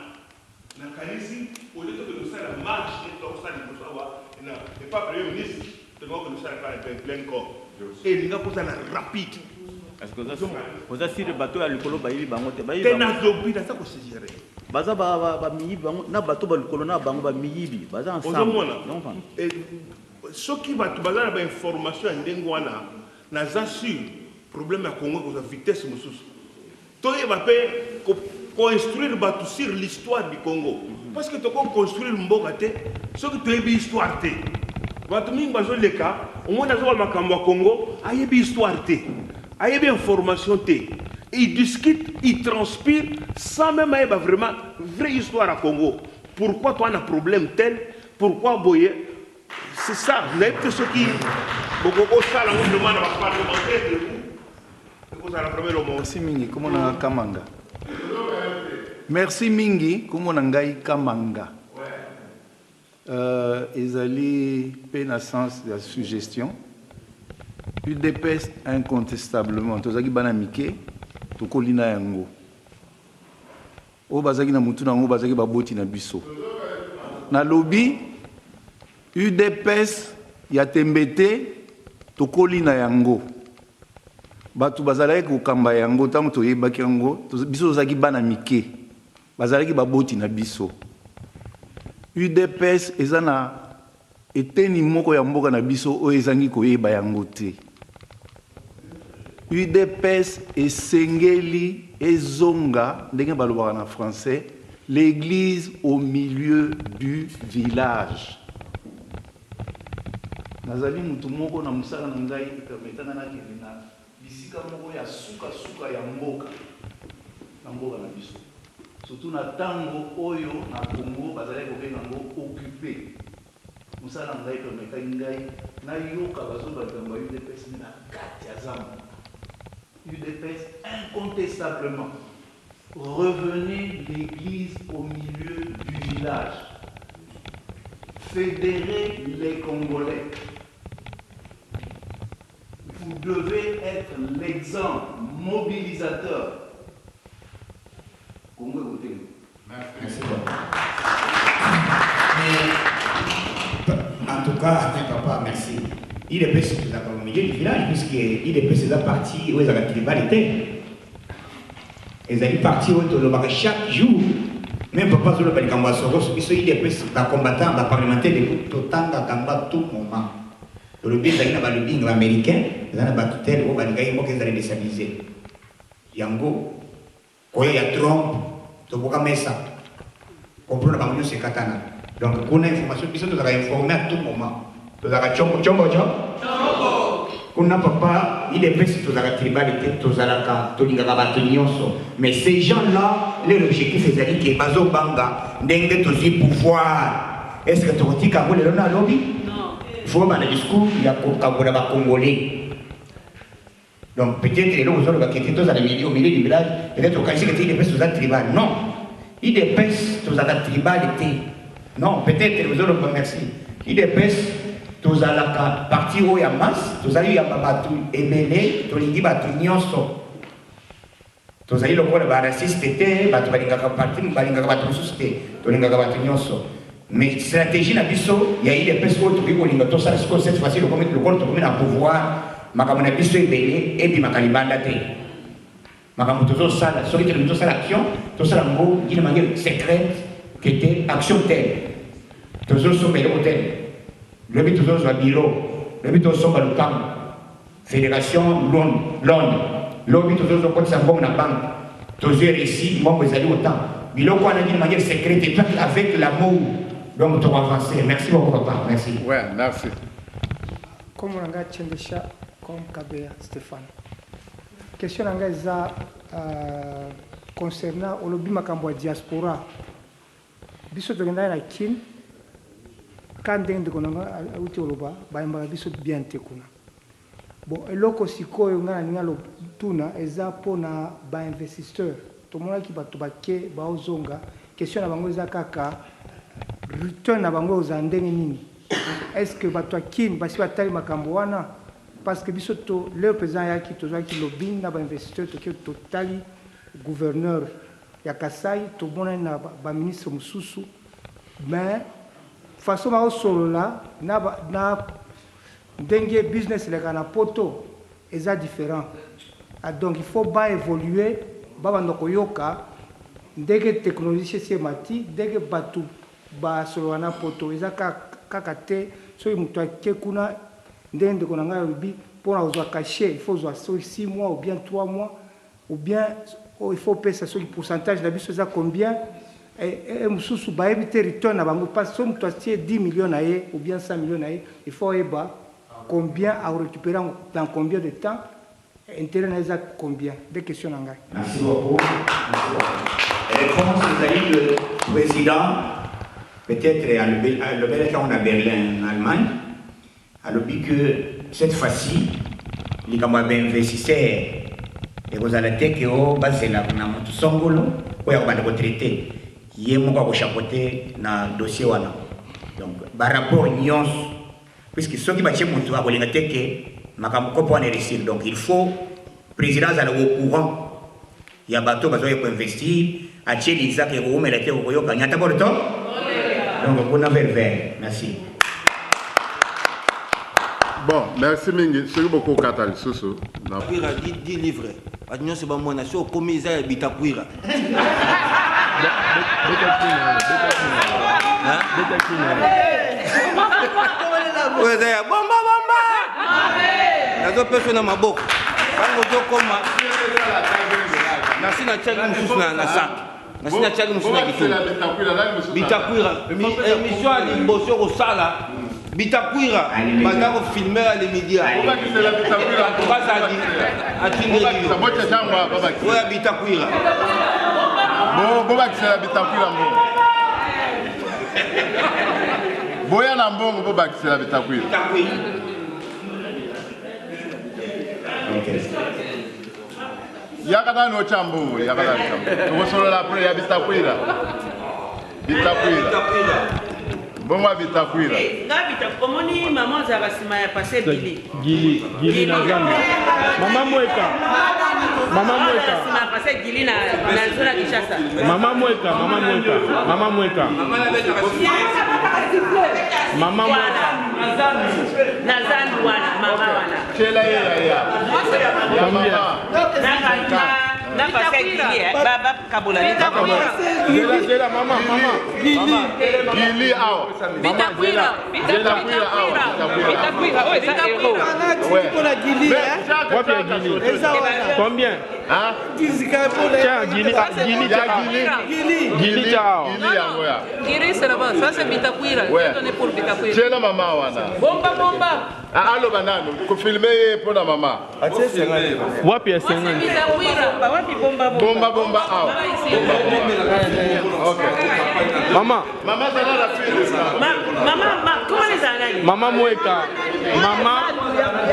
na kanisi au lieu de faire la marche et tout ça na et pas premier ministre de voir que nous sommes plein corps et il n'a pas la rapide est-ce que vous avez si le bateau à l'écolo bayi bango te bayi tena zobi na ça ko se gérer baza ba miyi bango na bateau ba l'écolo na bango ba miyi baza ensemble non et ceux qui va baza na ba information ndengo wana na za sur problème à Congo ko vitesse mususu to ye ba pe construire bateau sur l'histoire du Congo parce que tu peux construire mboka te ce que tu as histoire te bateau mingi bazo leka au moins nazo makambo Congo ayebi histoire te ayebi information te il discute il transpire sans même ayeba vraiment vraie histoire à Congo pourquoi toi on a problème tel pourquoi boye c'est ça vous avez ce qui beaucoup ça là on demande à parlementaire de vous vous allez premier le mot aussi mingi comment on a kamanga. Merci Mingi, comme Nangai Kamanga. Ezali pénascence de la suggestion. UDPS incontestablement. Tozaki banamike, tokolina yango. O bazaki na mutu nango bazaki baboti na biso. Na lobby UDPS ya tembete tokolina yango. Batu bazalaki kokamba yango tango toyebaki yango biso tozaki banamike. Bazalaki baboti na biso. UDPS ezana eteni moko ya mboka na biso o ezangi koyeba yango te. UDPS esengeli ezonga ndenge balobaka na français l'église au milieu du village. Nazali mutu moko na musala na ngai permetanga na kena bisika moko ya suka ya mboka na mboka na biso. Surtout na tango oyo na Congo bazali kobenga ngo occupé musala ngai permetanga ngai na yoka bazoba tamba UDPS na kati ya zamba. UDPS incontestablement revenez l'église au milieu du village, fédérez les Congolais. Vous devez être l'exemple mobilisateur. Congo est. Merci beaucoup. En tout cas, papa, merci. Il est possible au milieu du village, puisqu'il est possible partie où ils ont la tribalité. Ils ont parti où ils ont chaque jour. Même papa, sur le Balikamba Soros, il est possible de combattant, de parlementaire, de tout moment. Le but, c'est le lobbying américain, ils ont battu tel ou Balikamba, ils ont déstabilisé. Yango, quand il y a Trump, tu peux pas mettre ça. Comprendre la communauté, c'est katana. Donc, on a information, ils sont informés à tout moment. Kuna papa, il est prêt sur la tribalité, mais ces gens-là, leur objectif est d'aller que Bazo Banga, n'engage aussi pouvoir. Est-ce que tu as dit qu'à vous, le lobby? Non. Il faut avoir un discours, il y a un Congolais. Donc peut-être que nous allons quitter tous au milieu du village, peut-être au cas où il est prêt sur la tribalité. Non. Il est prêt sur la tribalité. Non, peut-être que nous allons merci. Il est prêt. Tous à la partie où il y a masse, tous à l'heure il ébélé, tous les dit batu nyonso. Tous à l'heure le quoi raciste était, batu balinga parti, balinga batu susté, balinga batu nyonso. Mais stratégie na biso, il y a eu des personnes qui ont dit que ça cette fois-ci le compte comme un pouvoir, makamona biso ébélé et puis makalibanda te. Makamu toujours ça, la solide de toute l'action, tout ça l'amour, il y a une manière secrète qui était action telle. Toujours sur le hôtel. Le but toujours sur le bureau, le but toujours sur le camp, fédération Londres, le but toujours sur le compte de la banque, toujours ici, moi vous allez autant. Mais le quoi on a dit de manière secrète et avec l'amour, donc tu vas avancer. Merci beaucoup papa, merci. Ouais, merci. Comme on a Tchendesha, comme Kabea Stéphane. Question concernant le lobby makambo diaspora. Biso de la Kin. quand ndenge konanga auti oloba bayamba biso bien te kuna bon eloko sikoyo ngana ninga lo tuna eza pona ba investisseur to mona ki bato bake baozonga question na bango eza kaka return na bango za ndenge nini est-ce que bato akini basi batali makambo wana parce que biso to le président yaki to zaki lobbying na ba investisseur to ke totali gouverneur ya Kasai to mona na ba ministre mususu mais façon ba solo là na dengue business le kana poto eza différent donc il faut pas évoluer ba bandoko yoka ndenge technologie c'est mati ndenge batu ba solo na poto eza kaka te so mutu akekuna ndenge ko nanga yobi pour avoir caché il faut avoir 6 mois ou bien 3 mois ou bien il faut payer ça sur le pourcentage la biso ça combien et mususu ba éviter return na bango parce que mutu atie 10 millions na ye ou bien 100 millions na ye il faut eba combien à récupérer dans combien de temps intérêt na ça combien des questions nanga. Merci beaucoup. Réponse le président peut-être le bel on a Berlin en Allemagne a dit que cette fois-ci les camarades investisseurs et vous allez dire que au bas là na mutu songolo ou ya ba retraité yé mo ko chapeauter na dossier wana donc par rapport nyons puisque ceux qui battent mutu a bolinga teke makambo ko pour réussir donc il faut président za au courant ya bato bazo ko investir a cheli za ke ko mela te ko yoka nyata ko to donc on a vers merci. Bon, merci mingi. C'est beaucoup Katal Soso. Puira 10 livres. Adnyo c'est bon moi nation comme ils a bitapuira. Ouais, ça bomba. Nazo personne na maboko. Kango zo koma. Nasi na chagi mususu na sac. Nasi na chagi mususu na kitu. Bitapuira. Émission à l'imbosso au sala. Bitapuira, bandako filmer à les médias. On va quitter la Bitapuira. On va à Tindeli. Ça va te chambre baba. Ouais, Bitapuira. Bon, va quitter la Bitapuira bon. Boya na mbongo va quitter la Bitapuira. Yakada no chambo, yakada chambo. On solo la pre ya Bitapuira. Bitapuira. Bon, Bitapuira. Komoni maman za basima ya passé Gili na Zambia. Mama Mweka. Basima passé Gili na zona Kinshasa. Mama Mweka. Nazandu wana mama wana. Chela ya. Na passé Gili baba Kabola. Jela mama. Gili ao. Bitapuira. Combien? Hein? Gili chao. Gili c'est là-bas, ça c'est Bitapuira. Ouais. Donné pour Bitapuira. Chela mama wana. Bomba. Allo banano, ko filmer pour la maman. Wapi est Bitapuira. Wapi Bomba ao. OK. Mama ça la fille. Maman, comment les années? Mama Mweka.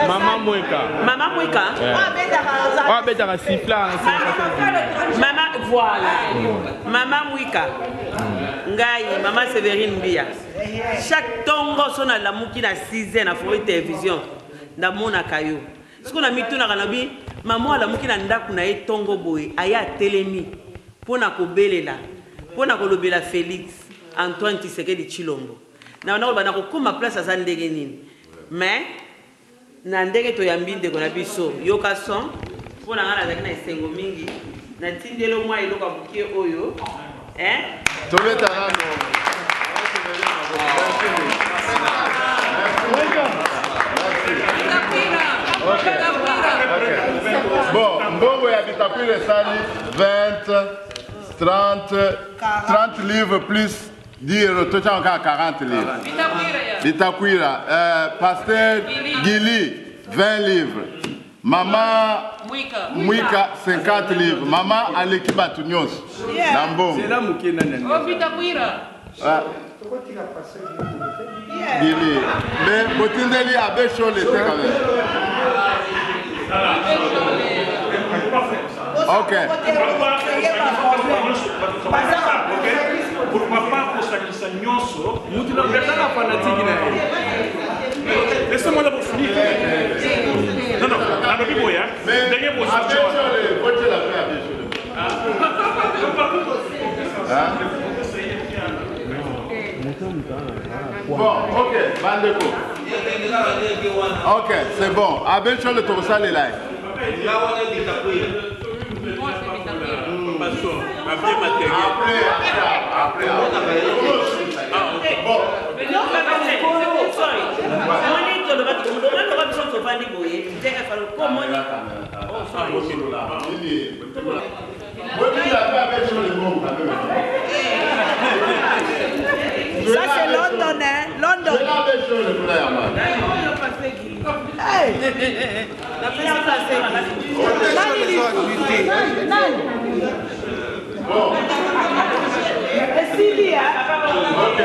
Mama Mweka. Ouais, bête à siffla. Mama voilà. Mama Mweka. Ngai, Mama Séverine Bia. Chaque tongo son à la mouki na 6 ans na forêt télévision. Na mona kayo. Ce qu'on a mis tout na kanabi, maman la mouki na ndaku na e tongo boy, aya telemi. Pona ko belela. Pona ko lobela Félix Antoine Tshisekedi Tshilombo. Na wana ba na ko koma place za ndenge nini. Mais na ndenge to yambinde ko na biso yoka son pona ngana za na esengo mingi na tindelo mwa iloka bukie oyo Tobeta nano. Bon, mbongo ya Bitapuira sali 30 livres plus 10 euros, tout ça encore 40 livres. Bitapuira, Pasteur Gili 20 livres. Maman Mwika 50 livres. Maman Aleki Batunyos. Nambongo. Oh Bitapuira. Gili. Mais Botindeli a bécho l'été quand même. Ok. Pourquoi pas pour ça laissez-moi d'abord finir. Non, non, la baby boy, hein. Dernière position. Bon, ok, Bandeko. Ok, c'est bon. Abécho le Torsal est là. Après. Bon. Ça c'est London, hein? London. Hey! La première place c'est Syria. Ok.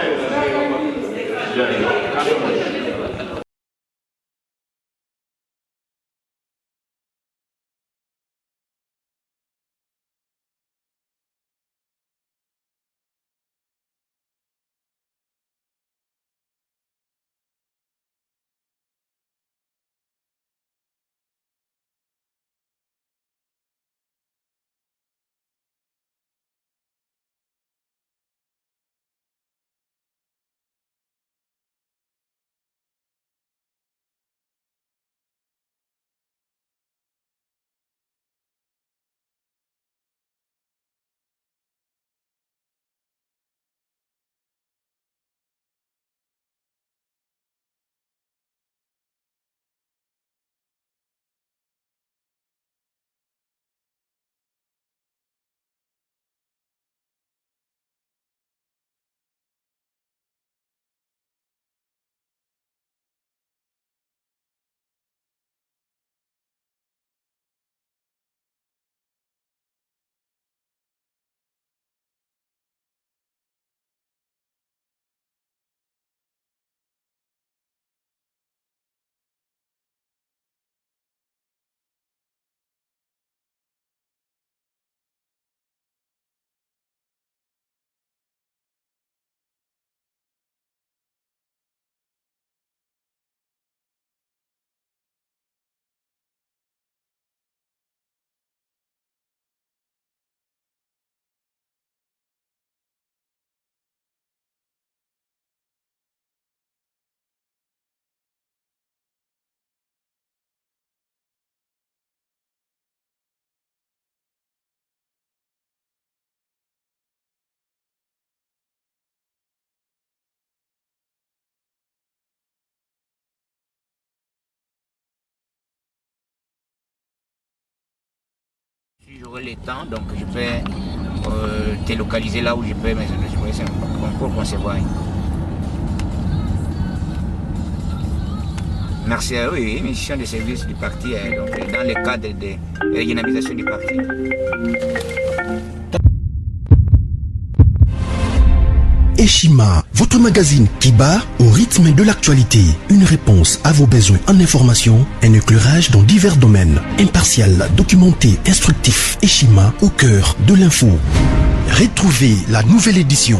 Si j'aurai le temps, donc je peux te localiser là où je peux, mais c'est pour concevoir. Merci à eux, une mission de service du parti, donc, dans le cadre de la dynamisation du parti. Eshima, votre magazine qui bat au rythme de l'actualité. Une réponse à vos besoins en information, un éclairage dans divers domaines. Impartial, documenté, instructif. Eshima au cœur de l'info. Retrouvez la nouvelle édition.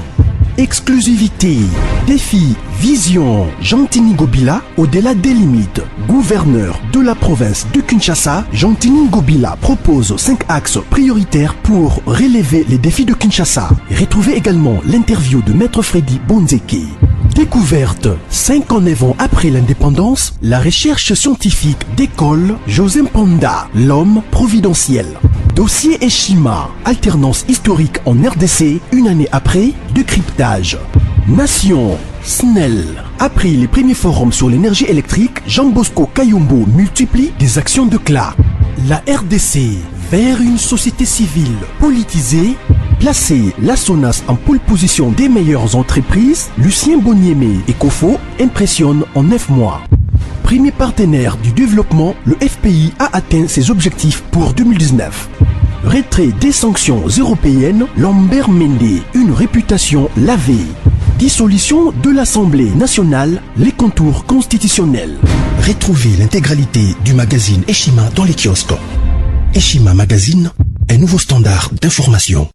Exclusivité, défi, vision. Jean-Tini Ngobila, au-delà des limites. Gouverneur de la province de Kinshasa, Jean-Tini Ngobila propose 5 axes prioritaires pour relever les défis de Kinshasa. Retrouvez également l'interview de Maître Freddy Bonzeke. Découverte, 59 ans après l'indépendance, la recherche scientifique d'école José Mpanda, l'homme providentiel. Dossier Eshima, alternance historique en RDC, une année après, décryptage. Nation, SNEL. Après les premiers forums sur l'énergie électrique, Jean Bosco Kayombo multiplie des actions de CLA. La RDC, vers une société civile politisée. Placer la SONAS en pole position des meilleures entreprises, Lucien Boniemé et Kofo impressionnent en 9 mois. Premier partenaire du développement, le FPI a atteint ses objectifs pour 2019. Retrait des sanctions européennes, Lambert Mende, une réputation lavée. dissolution de l'Assemblée nationale, les contours constitutionnels. Retrouvez l'intégralité du magazine Eshima dans les kiosques. Eshima Magazine, un nouveau standard d'information.